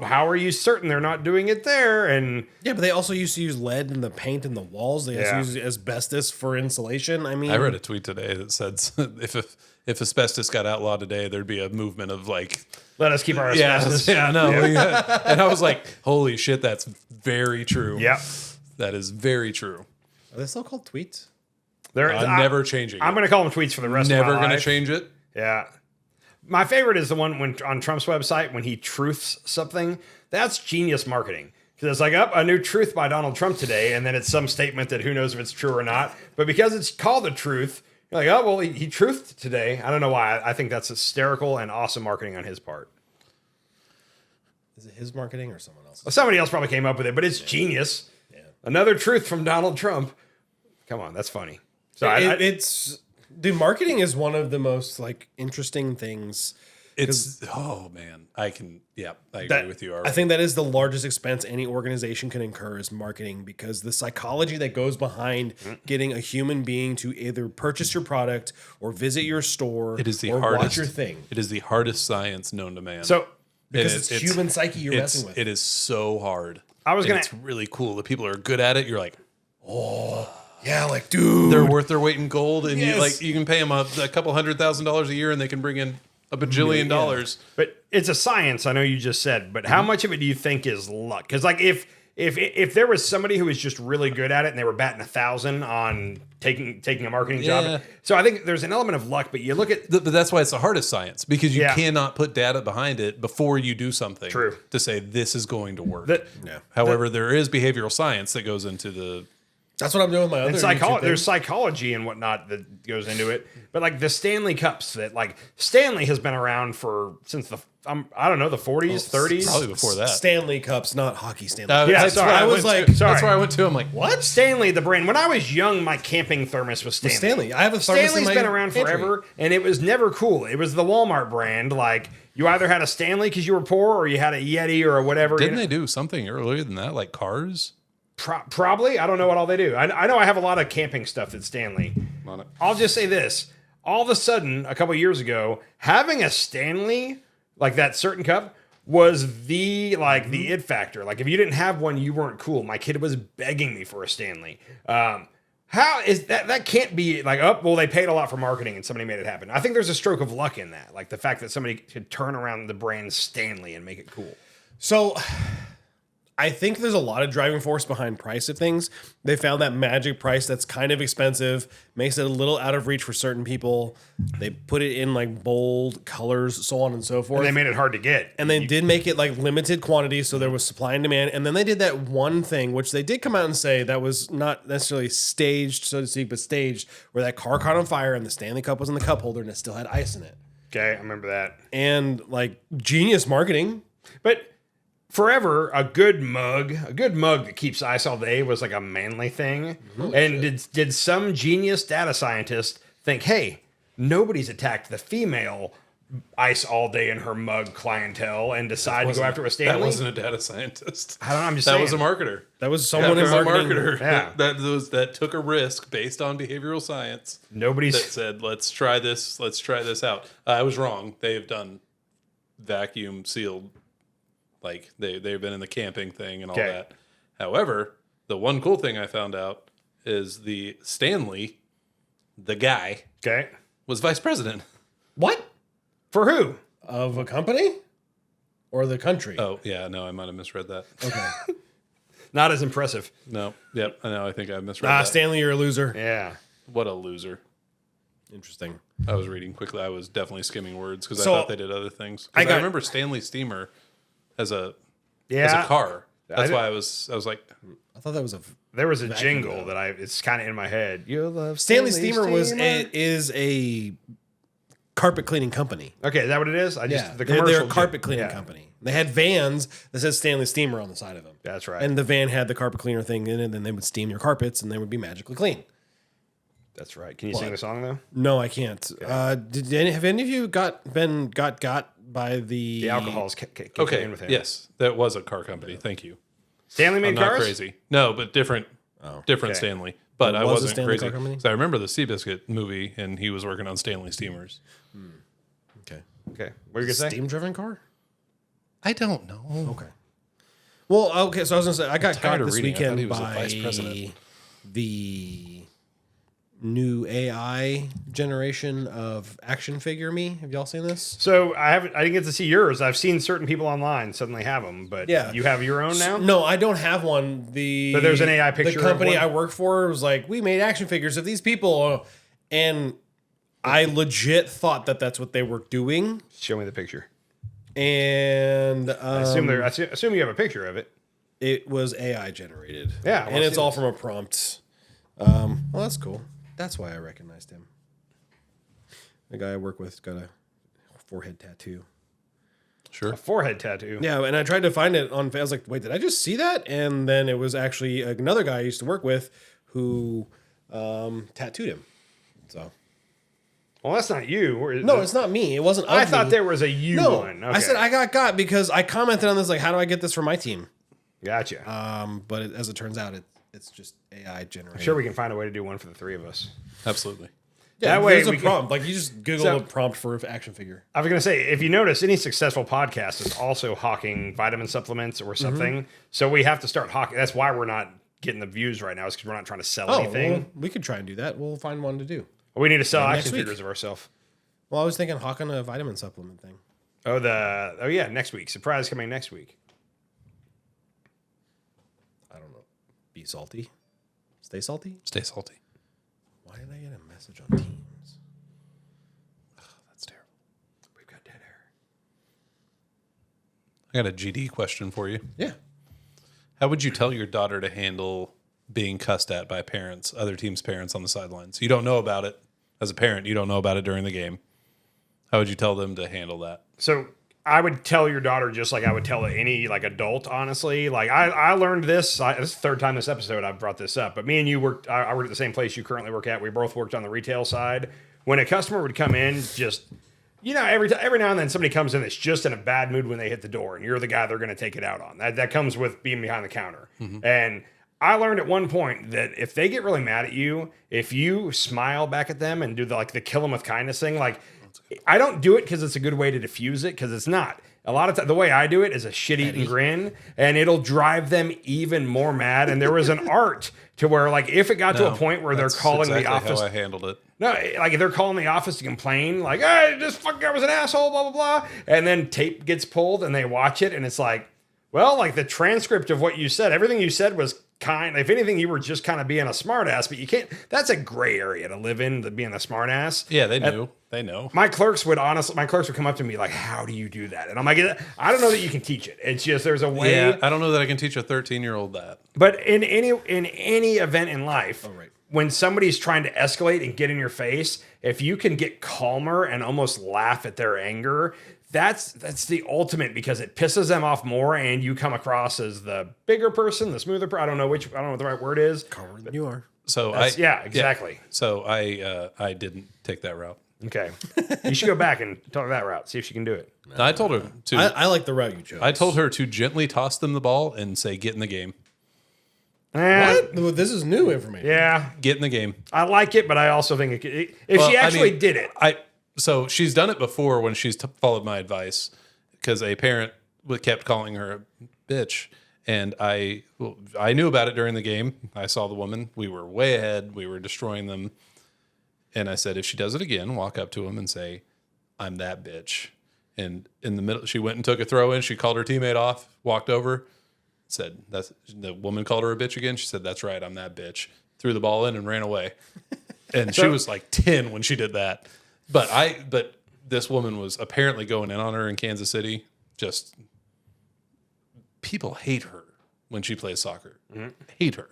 How are you certain they're not doing it there?" And Yeah, but they also used to use lead in the paint in the walls. They also use asbestos for insulation. I mean, I read a tweet today that said if asbestos got outlawed today, there'd be a movement of like, let us keep our yeah, asbestos. yeah, no, yeah. And I was like, holy shit, that's very true. Yep. That is very true. Are they still called tweets? They're I'm never changing. I'm it. going to call them tweets for the rest of Never my going to life. change it. Yeah. My favorite is the one when on Trump's website when he truths something. That's genius marketing. Because it's like, a new truth by Donald Trump today, and then it's some statement that who knows if it's true or not. But because it's called the truth, you're like, oh, well, he truthed today. I don't know why. I think that's hysterical and awesome marketing on his part. Is it his marketing or someone else? Well, somebody else probably came up with it, but it's genius. Yeah. Another truth from Donald Trump. Come on, that's funny. So it's dude, marketing is one of the most like interesting things. It's oh man, I agree with you. I think that is the largest expense any organization can incur is marketing, because the psychology that goes behind getting a human being to either purchase your product or visit your store it is the or hardest, watch your thing. It is the hardest science known to man. So because it's human psyche you're messing with. It is so hard. It's really cool. The people are good at it. You're like, oh. Yeah, like, dude, they're worth their weight in gold, and you can pay them a couple $100,000 a year, and they can bring in a bajillion dollars. But it's a science. I know you just said, but how much of it do you think is luck? Because like if there was somebody who was just really good at it and they were batting 1,000 on taking a marketing job, so I think there's an element of luck. But you look at, but that's why it's the hardest science, because you cannot put data behind it before you do something. True. To say this is going to work. However, there is behavioral science that goes into the. That's what I'm doing with my other there's psychology and whatnot that goes into it. But like the Stanley Cups, that like Stanley has been around since the I don't know, the 40s, 30s, probably before that. Stanley Cups, not hockey Stanley. That's where I went to. I'm like, what? Stanley, the brand. When I was young, my camping thermos was Stanley. I have a thermos. Stanley's been around forever, and it was never cool. It was the Walmart brand. Like you either had a Stanley because you were poor, or you had a Yeti or whatever. Didn't they do something earlier than that, like cars? Probably. I don't know what all they do. I know I have a lot of camping stuff that's Stanley. I'll just say this. All of a sudden, a couple years ago, having a Stanley, like that certain cup, was the it factor. Like if you didn't have one, you weren't cool. My kid was begging me for a Stanley. How is that? That can't be like, they paid a lot for marketing and somebody made it happen. I think there's a stroke of luck in that. Like the fact that somebody could turn around the brand Stanley and make it cool. So I think there's a lot of driving force behind price of things. They found that magic price that's kind of expensive, makes it a little out of reach for certain people. They put it in like bold colors, so on and so forth. And they made it hard to get. And they did make it like limited quantity, so there was supply and demand. And then they did that one thing, which they did come out and say that was not necessarily staged, so to speak, but staged, where that car caught on fire and the Stanley Cup was in the cup holder and it still had ice in it. Okay, I remember that. And like genius marketing. But forever, a good mug that keeps ice all day was like a manly thing. And did some genius data scientist think, hey, nobody's attacked the female ice all day in her mug clientele and decide to go after a Stanley? That wasn't a data scientist. I don't know. I'm just saying. That was a marketer. That was someone in marketing. Marketer. Yeah. That took a risk based on behavioral science. Nobody's that said, let's try this out. I was wrong. They have done vacuum sealed. Like they've been in the camping thing and all that. However, the one cool thing I found out is the Stanley, the guy, was vice president. What? For who? Of a company? Or the country? Oh, yeah, no, I might have misread that. Okay. Not as impressive. No, yep, I know, I think I misread that. Stanley, you're a loser. Yeah. What a loser. Interesting. I was reading quickly. I was definitely skimming words because I thought they did other things. I remember Stanley Steamer as a car. That's why I was like, I thought that was there was a jingle that it's kind of in my head. You love Stanley Steamer is a carpet cleaning company. Okay, is that what it is? They're a carpet cleaning company. They had vans that said Stanley Steamer on the side of them. That's right. And the van had the carpet cleaner thing in it, and then they would steam your carpets, and they would be magically clean. That's right. Can you sing the song though? No, I can't. Okay. Have any of you got by the alcohol's kicking in with him? Yes, that was a car company. Thank you. Stanley made cars? Not crazy. No, but different Stanley. But I wasn't Stanley crazy. Car company? So I remember the Seabiscuit movie, and he was working on Stanley steamers. Okay. What are you gonna say? Steam-driven car? I don't know. Okay. Well, okay. So I was gonna say I got caught this weekend he was by vice president. The new AI generation of action figure me. Have y'all seen this? So I didn't get to see yours. I've seen certain people online suddenly have them, but you have your own now? No, I don't have one. But there's an AI picture. The company I work for was like, we made action figures of these people, and I legit thought that that's what they were doing, Show me the picture. and I assume you have a picture of it. it was AI generated. Yeah, I wanna and it's see all this. from a prompt. Well, that's cool. That's why I recognized him. The guy I work with got a forehead tattoo. Sure. A forehead tattoo. Yeah, and I tried to find it on. I was like, wait, did I just see that? And then it was actually another guy I used to work with who tattooed him. So Well, that's not you. no, it's not me. It wasn't. Of I thought me. there was a you No, one. I said I got because I commented on this like, how do I get this for my team? Gotcha. But as it turns out, it's just AI generated. I'm sure we can find a way to do one for the three of us. Absolutely. Yeah, that way there's a we can- prompt. Like you just Google So- a prompt for an action figure. I was going to say, if you notice, any successful podcast is also hawking vitamin supplements or something. So we have to start hawking. That's why we're not getting the views right now, is because we're not trying to sell anything. well, we could try and do that. We'll find one to do. We need to sell next action week. figures of ourselves. Well, I was thinking hawking a vitamin supplement thing. Oh yeah, next week. Surprise coming next week. I don't know. Be salty. Stay salty. Stay salty. Why did I get a message on Teams? That's terrible. We've got dead air. I got a GD question for you. Yeah. How would you tell your daughter to handle being cussed at by parents, other teams' parents on the sidelines? You don't know about it. As a parent, you don't know about it during the game. How would you tell them to handle that? So I would tell your daughter just like I would tell any like adult, honestly. Like I learned this. This is the third time this episode I've brought this up. But me and you worked. I worked at the same place you currently work at. We both worked on the retail side. When a customer would come in, just every now and then somebody comes in that's just in a bad mood when they hit the door, and you're the guy they're going to take it out on. That comes with being behind the counter. And I learned at one point that if they get really mad at you, if you smile back at them and do the kill them with kindness thing, like I don't do it because it's a good way to diffuse it, because it's not. A lot of the way I do it is a shit-eating grin, and it'll drive them even more mad. And there was an art to where, like, if it got to a point where they're That's calling exactly the office, how I handled it. no, like if they're calling the office to complain, like, hey, this fucking guy was an asshole, blah, blah, blah. And then tape gets pulled and they watch it and it's like, well, like the transcript of what you said, everything you said was if anything, you were just kind of being a smart ass, but you can't, that's a gray area to live in, being a smart ass. Yeah, they knew. They know. My clerks would come up to me like, how do you do that? And I'm like, I don't know that you can teach it. It's just, there's a way. Yeah, I don't know that I can teach a 13-year-old that. But in any event in life, right. when somebody's trying to escalate and get in your face, if you can get calmer and almost laugh at their anger, that's the ultimate, because it pisses them off more, and you come across as the bigger person, the smoother person. I don't know what the right word is. Calmer than you are. So Yeah, exactly. So I didn't take that route. Okay, you should go back and tell her that route. See if she can do it. I told her to. I like the route you chose. I told her to gently toss them the ball and say, "Get in the game. What? Well, this is new information. Yeah, Get in the game." I like it, but I also think if Well, she I actually mean, did it. So she's done it before when she's followed my advice, because a parent kept calling her a bitch, and I knew about it during the game. I saw the woman. We were way ahead. We were destroying them, and I said, if she does it again, walk up to him and say, "I'm that bitch." And in the middle, she went and took a throw in. She called her teammate off, walked over, said, the woman called her a bitch again. She said, "That's right, I'm that bitch." Threw the ball in and ran away. And she was like 10 when she did that. But this woman was apparently going in on her in Kansas City. Just people hate her when she plays soccer. Hate her.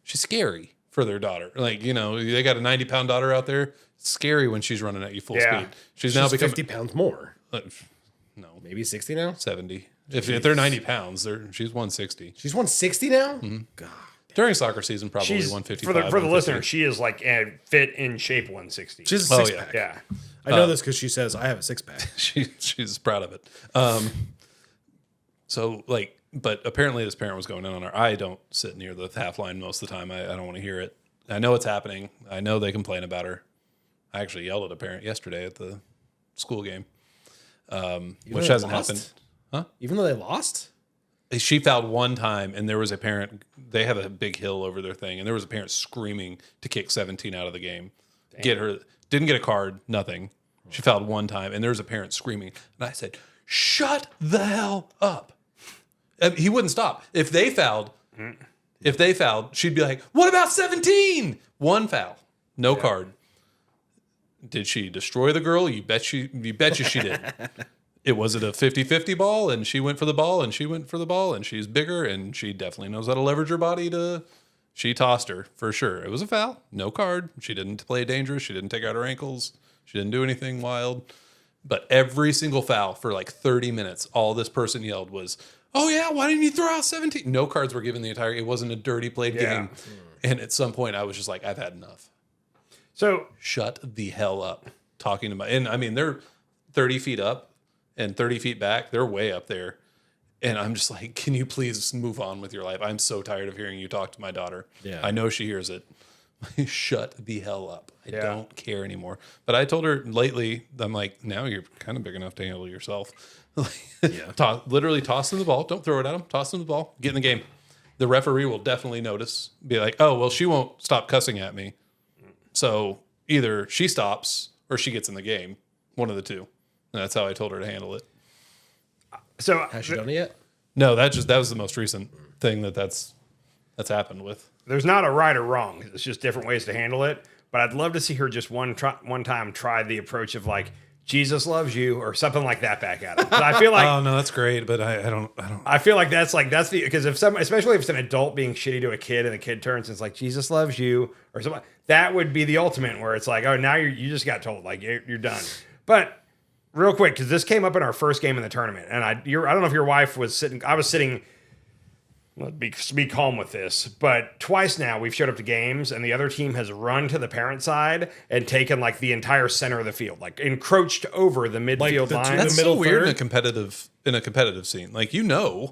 She's scary for their daughter. Like, they got a 90-pound daughter out there. It's scary when she's running at you full Yeah. speed. She's now She's become 50 pounds more. no, Maybe 60 now? 70. If they're 90 pounds, she's 160. She's 160 now? Mm-hmm. God. During soccer season, probably She's 155. for the 150. listener. She is like a fit in shape 160. She's a Oh, six yeah. pack. yeah. I know this because she says, I have a six pack. She's proud of it. But apparently this parent was going in on her. I don't sit near the half line most of the time. I don't want to hear it. I know it's happening. I know they complain about her. I actually yelled at a parent yesterday at the school game, which hasn't happened. Even though they lost? She fouled one time, and there was a parent. They have a big hill over their thing, and there was a parent screaming to kick 17 out of the game. Get her. Didn't get a card. Nothing. She fouled one time, and there was a parent screaming, and I said, "Shut the hell up!" And he wouldn't stop. If they fouled, she'd be like, "What about 17? One foul, no card." Did she destroy the girl? You bet you she did. Was it a 50-50 ball, and she went for the ball, and she went for the ball, and she's bigger, and she definitely knows how to leverage her body to... She tossed her, for sure. It was a foul. No card. She didn't play dangerous. She didn't take out her ankles. She didn't do anything wild. But every single foul for like 30 minutes, all this person yelled was, oh, yeah, why didn't you throw out 17? No cards were given the entire... It wasn't a dirty played game. And at some point, I was just like, I've had enough. So Shut the hell up talking to my... And, I mean, they're 30 feet up and 30 feet back. They're way up there. And I'm just like, can you please move on with your life? I'm so tired of hearing you talk to my daughter. Yeah. I know she hears it. Shut the hell up. I don't care anymore. But I told her lately, I'm like, now you're kind of big enough to handle yourself. Literally toss them the ball. Don't throw it at them. Toss them the ball. Get in the game. The referee will definitely notice. Be like, oh, well, she won't stop cussing at me. So either she stops or she gets in the game. One of the two. And that's how I told her to handle it. So Has she done it yet? No, that was the most recent thing that's happened with. there's not a right or wrong. It's just different ways to handle it. But I'd love to see her just one time try the approach of like, Jesus loves you or something like that back at him. But I feel like Oh no, that's great, but I don't. I feel like that's the because if some, especially if it's an adult being shitty to a kid and the kid turns and it's like Jesus loves you or something, that would be the ultimate where it's like, oh, now you just got told like you're done. But real quick, because this came up in our first game in the tournament, and I don't know if your wife was sitting. I was sitting. Let's be calm with this, but twice now we've showed up to games and the other team has run to the parent side and taken like the entire center of the field, like encroached over the midfield line. That's middle so weird third? in a competitive scene. Like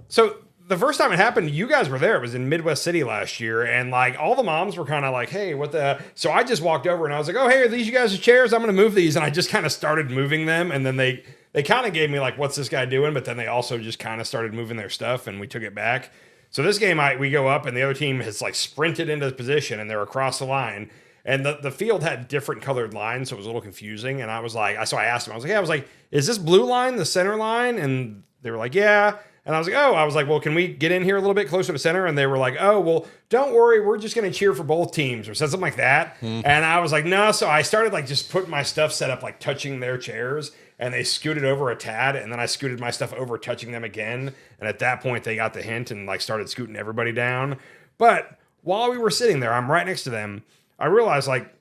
So the first time it happened, you guys were there. It was in Midwest City last year, and like all the moms were kind of like, "Hey, what the?" So I just walked over and I was like, "Oh, hey, are these you guys' chairs? I'm going to move these," and I just kind of started moving them, and then they kind of gave me like, "What's this guy doing?" But then they also just kind of started moving their stuff, and we took it back. So this game, we go up, and the other team has like sprinted into position, and they're across the line. And the field had different colored lines, so it was a little confusing. And I was like, so I asked them, I was like, is this blue line the center line? And they were like, yeah. And I was like, well, can we get in here a little bit closer to center? And they were like, oh, well, don't worry, we're just going to cheer for both teams or something like that. And I was like, no. So I started like just putting my stuff set up, like touching their chairs, and they scooted over a tad. And then I scooted my stuff over, touching them again. And at that point, they got the hint and like started scooting everybody down. But while we were sitting there, I'm right next to them. I realized like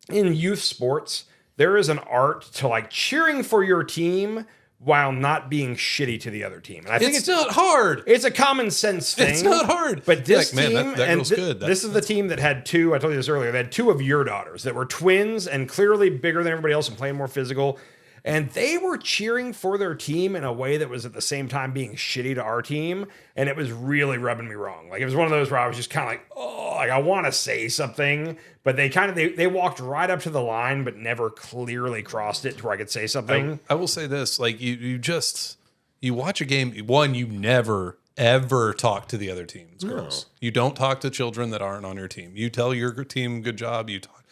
in youth sports, there is an art to like cheering for your team while not being shitty to the other team. And I think it's not hard. It's a common sense thing. It's not hard. But this Like, man, team, that and girl's good. this is the team that had two, I told you this earlier, they had two of your daughters that were twins and clearly bigger than everybody else and playing more physical. And they were cheering for their team in a way that was at the same time being shitty to our team. And it was really rubbing me wrong. Like it was one of those where I was just kind of like, oh, like I want to say something. But they walked right up to the line, but never clearly crossed it to where I could say something. I will say this: like you watch a game. One, you never ever talk to the other team's girls. You don't talk to children that aren't on your team. You tell your team good job. You talk.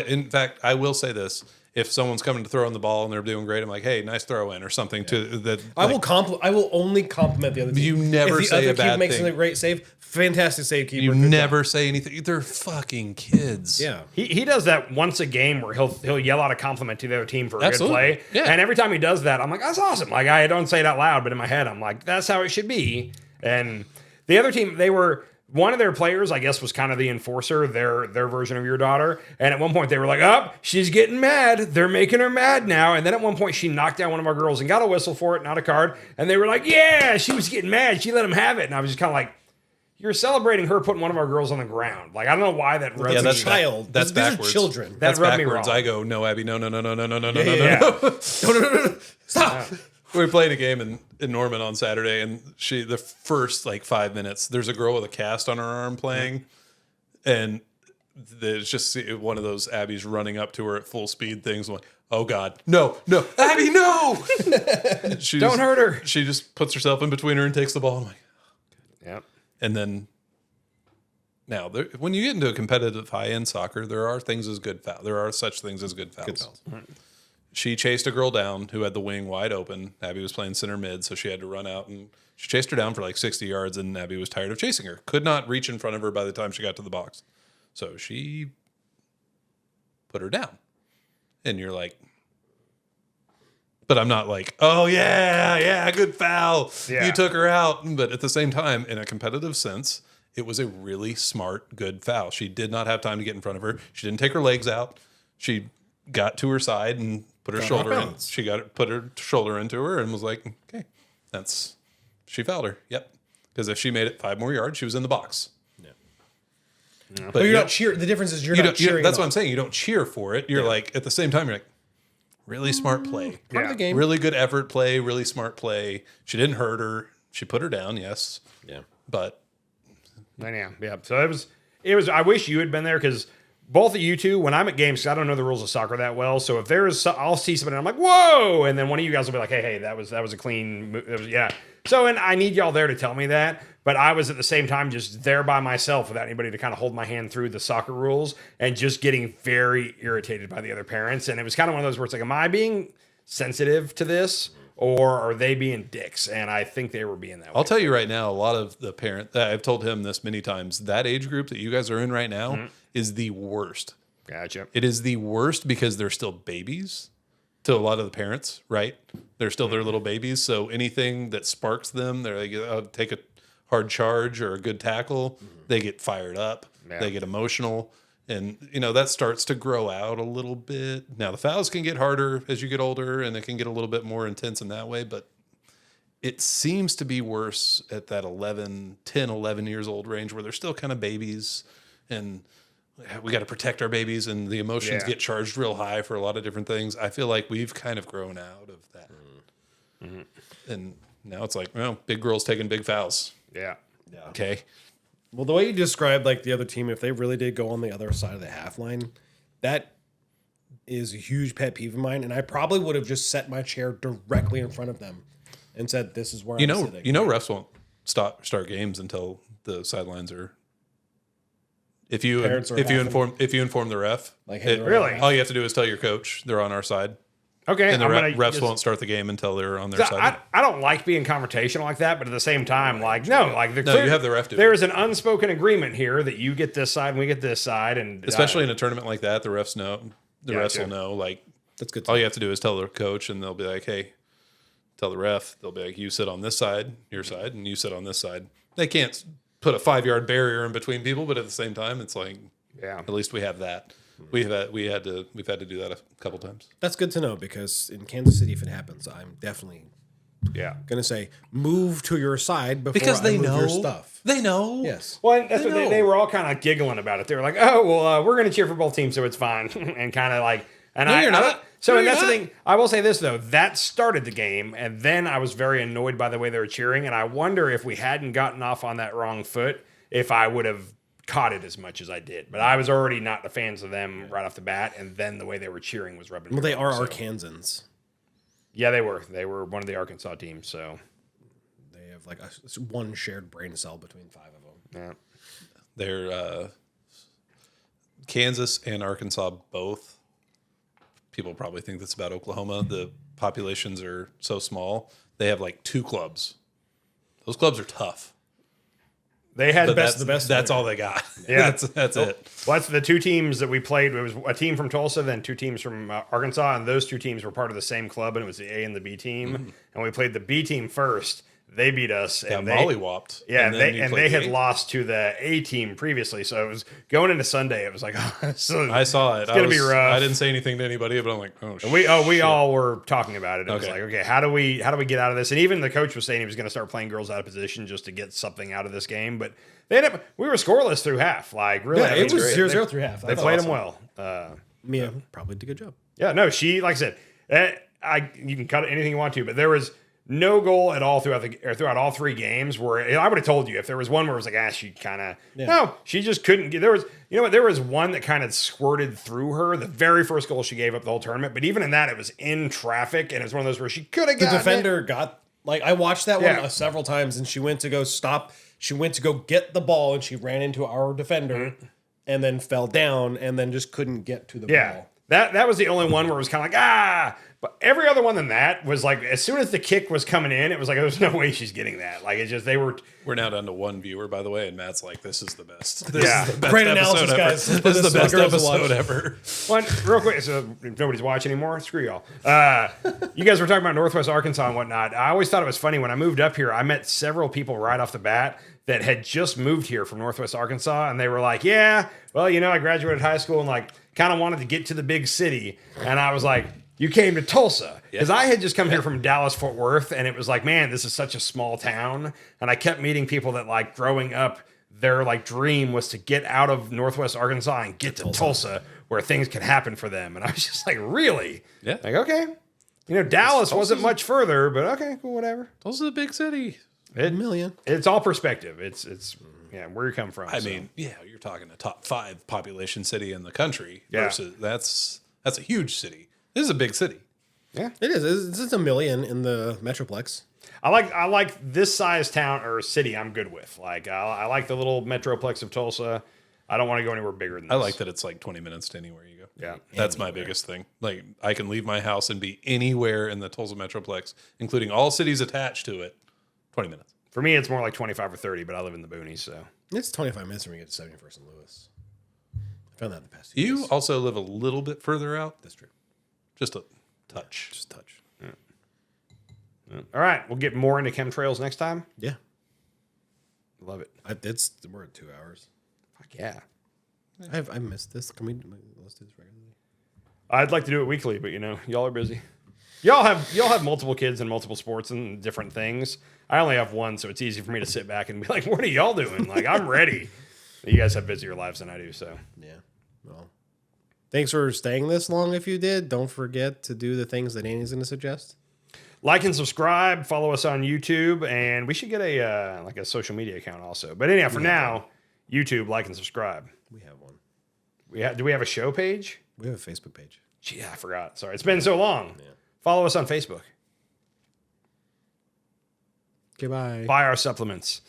In fact, I will say this. If someone's coming to throw in the ball and they're doing great, I'm like, "Hey, nice throw in" or something. To that, I will only compliment the other team. You never if the say other a bad kid makes thing. a great save, fantastic save keeper. You good never job. say anything. They're fucking kids. Yeah. He does that once a game where he'll yell out a compliment to the other team for a Absolutely. good play. Yeah. And every time he does that, I'm like, that's awesome. Like I don't say it out loud, but in my head, I'm like, that's how it should be. And the other team, one of their players, I guess, was kind of the enforcer, their version of your daughter. And at one point they were like, oh, she's getting mad. They're making her mad now. And then at one point she knocked down one of our girls and got a whistle for it, not a card. And they were like, yeah, she was getting mad. She let him have it. And I was just kind of like, you're celebrating her putting one of our girls on the ground. Like, I don't know why that rubbed Yeah, me. that's child. That's These are backwards. children. That rubbed me backwards. wrong. I go, no, Abby, no. Yeah. No. Stop. We were playing a game in Norman on Saturday, and the first like 5 minutes, there's a girl with a cast on her arm playing, and there's just one of those Abby's running up to her at full speed things. I'm like, oh God, no, Abby, no! Don't hurt her. She just puts herself in between her and takes the ball. I'm like, Yep. and then now, when you get into a competitive high-end soccer, there are things as good foul. There are such things as good fouls. She chased a girl down who had the wing wide open. Abby was playing center mid, so she had to run out, and she chased her down for like 60 yards, and Abby was tired of chasing her. Could not reach in front of her by the time she got to the box. So she put her down. and you're like, but I'm not like, oh yeah, good foul. Yeah. You took her out. But at the same time, in a competitive sense, it was a really smart, good foul. She did not have time to get in front of her. She didn't take her legs out. She got to her side and put her shoulder in. balance. She put her shoulder into her and was like, okay, she fouled her. Yep. Because if she made it 5 more yards, she was in the box. But you're not cheering. The difference is you're not cheering. That's what on. I'm saying. You don't cheer for it. You're like, at the same time, you're like, really smart play. Part of the game. Really good effort play, really smart play. She didn't hurt her. She put her down, yes. Yeah. But Yeah. So it was. I wish you had been there because both of you two, when I'm at games, 'cause I don't know the rules of soccer that well. So if there is, I'll see something, and I'm like, whoa, and then one of you guys will be like, hey, that was a clean, yeah. So and I need y'all there to tell me that. But I was at the same time just there by myself without anybody to kind of hold my hand through the soccer rules and just getting very irritated by the other parents. And it was kind of one of those where it's like, am I being sensitive to this or are they being dicks? And I think they were being that way. I'll tell you right now, a lot of the parent, I've told him this many times, that age group that you guys are in right now is the worst. Gotcha. It is the worst because they're still babies to a lot of the parents, right? They're still their little babies. So anything that sparks them, they're like, oh, take a hard charge or a good tackle, they get fired up, Yeah. they get emotional. And, that starts to grow out a little bit. Now, the fouls can get harder as you get older and it can get a little bit more intense in that way. But it seems to be worse at that 10, 11 years old range where they're still kind of babies and we got to protect our babies and the emotions Yeah. get charged real high for a lot of different things. I feel like we've kind of grown out of that. And now it's like, well, big girls taking big fouls. Yeah. Okay. Well, the way you described like the other team, if they really did go on the other side of the half line, that is a huge pet peeve of mine. And I probably would have just set my chair directly in front of them and said, "This is where I'm sitting." Refs won't start games until the sidelines are. If you Parents are inform the ref, Like, hey, they're Really? all you have to do is tell your coach they're on our side, Okay. and the I'm gonna refs just- won't start the game until they're on their So side. I don't like being confrontational like that, but at the same time, like no, like No, you have the ref do it. There is an unspoken agreement here that you get this side and we get this side, and Especially in a tournament like that, the refs know. The refs Gotcha. will know. Like That's good. all you have to do is tell the coach, and they'll be like, "Hey, tell the ref." They'll be like, "You sit on this side, your side, and you sit on this side." They can't put a 5-yard barrier in between people, but at the same time, it's like, yeah, at least we have that. We've had to do that a couple times. That's good to know because in Kansas City, if it happens, I'm definitely yeah. gonna say move to your side before I move your stuff. They know. Yes. Well, that's what know. they were all kind of giggling about it. They were like, "Oh, well, we're going to cheer for both teams, so it's fine," and kind of like, and No, I, you're I- not. So No, and you're that's the not. thing. I will say this though, that started the game, and then I was very annoyed by the way they were cheering, and I wonder if we hadn't gotten off on that wrong foot, if I would have caught it as much as I did. But I was already not the fans of them right off the bat, and then the way they were cheering was rubbing me Well, they wrong, are so. Arkansans. Yeah, they were. They were one of the Arkansas teams. So They have like one shared brain cell between 5 of them. yeah, They're Kansas and Arkansas both. People probably think that's about Oklahoma. The populations are so small. They have like 2 clubs. Those clubs are tough. they had But best. that's all they got. Yeah. that's it. Well, that's the 2 teams that we played. It was a team from Tulsa, then 2 teams from Arkansas, and those 2 teams were part of the same club, and it was the A and the B team. And we played the B team first. They beat us, Got and they mollywopped. yeah, and then you they played had the- lost to the A team previously. So it was going into Sunday. It was like, so I saw it. It's gonna be rough. I didn't say anything to anybody, but I'm like, oh, We shit. all were talking about it. It was Okay. like, okay, how do we get out of this? And even the coach was saying he was going to start playing girls out of position just to get something out of this game. But they ended up, we were scoreless through half. Like really, Yeah, I it mean, was they- 0-0 through half. They That's played awesome. them well. Mia probably did a good job. Yeah, no, she like I said, you can cut it anything you want to, but there was no goal at all throughout all 3 games. Where I would have told you if there was one where it was like, she kind of no, she just couldn't get. There was there was one that kind of squirted through her. The very first goal she gave up the whole tournament, but even in that, it was in traffic, and it was one of those where she could have The got defender got like I watched that one Yeah. several times, and she went to go stop. She went to go get the ball, and she ran into our defender, and then fell down, and then just couldn't get to the Yeah. ball. That was the only one where it was kind of like, but every other one than that was like, as soon as the kick was coming in, it was like, there's no way she's getting that. Like, it's just, We're now down to one viewer, by the way, and Matt's like, this is the best. Yeah. Is the best Great episode analysis, ever. guys. This is the best Girls to watch. episode ever. one, real quick. So if nobody's watching anymore, screw y'all. You guys were talking about Northwest Arkansas and whatnot. I always thought it was funny when I moved up here, I met several people right off the bat that had just moved here from Northwest Arkansas. And they were like, yeah, well, I graduated high school and like kind of wanted to get to the big city. And I was like, you came to Tulsa, because I had just come here from Dallas, Fort Worth, and it was like, man, this is such a small town. And I kept meeting people that like growing up, their like dream was to get out of Northwest Arkansas and get to Tulsa where things could happen for them. And I was just like, really? Yeah. Like, okay. Dallas wasn't much further, but okay, cool, whatever. Tulsa's a big city. $1 million. It's all perspective. It's where you come from. I mean, yeah, you're talking a top 5 population city in the country Yeah. versus that's a huge city. This is a big city. yeah. It is. It's just $1 million in the Metroplex. I like this size town or city. I'm good with. Like I like the little metroplex of Tulsa. I don't want to go anywhere bigger than this. I like that it's like 20 minutes to anywhere you go. Yeah. That's my biggest thing. Like, I can leave my house and be anywhere in the Tulsa Metroplex, including all cities attached to it, 20 minutes. For me, it's more like 25 or 30, but I live in the boonies, so. It's 25 minutes when we get to 71st and Lewis. I found that in the past 2 You days. also live a little bit further out. That's true. Just a touch. Just touch. All right, we'll get more into chemtrails next time. Yeah. Love it. We're at 2 hours. Fuck yeah. I missed this. Can we let's do this regularly? I'd like to do it weekly, but y'all are busy. Y'all have multiple kids and multiple sports and different things. I only have one, so it's easy for me to sit back and be like, "What are y'all doing?" Like, I'm ready. You guys have busier lives than I do, so. Yeah. Well, thanks for staying this long. If you did, don't forget to do the things that Annie's going to suggest. Like and subscribe. Follow us on YouTube, and we should get a social media account also. But anyhow, for now, YouTube, like and subscribe. We have one. Do we have a show page? We have a Facebook page. Gee, I forgot. Sorry, it's been so long. Follow us on Facebook. Okay, bye. Buy our supplements.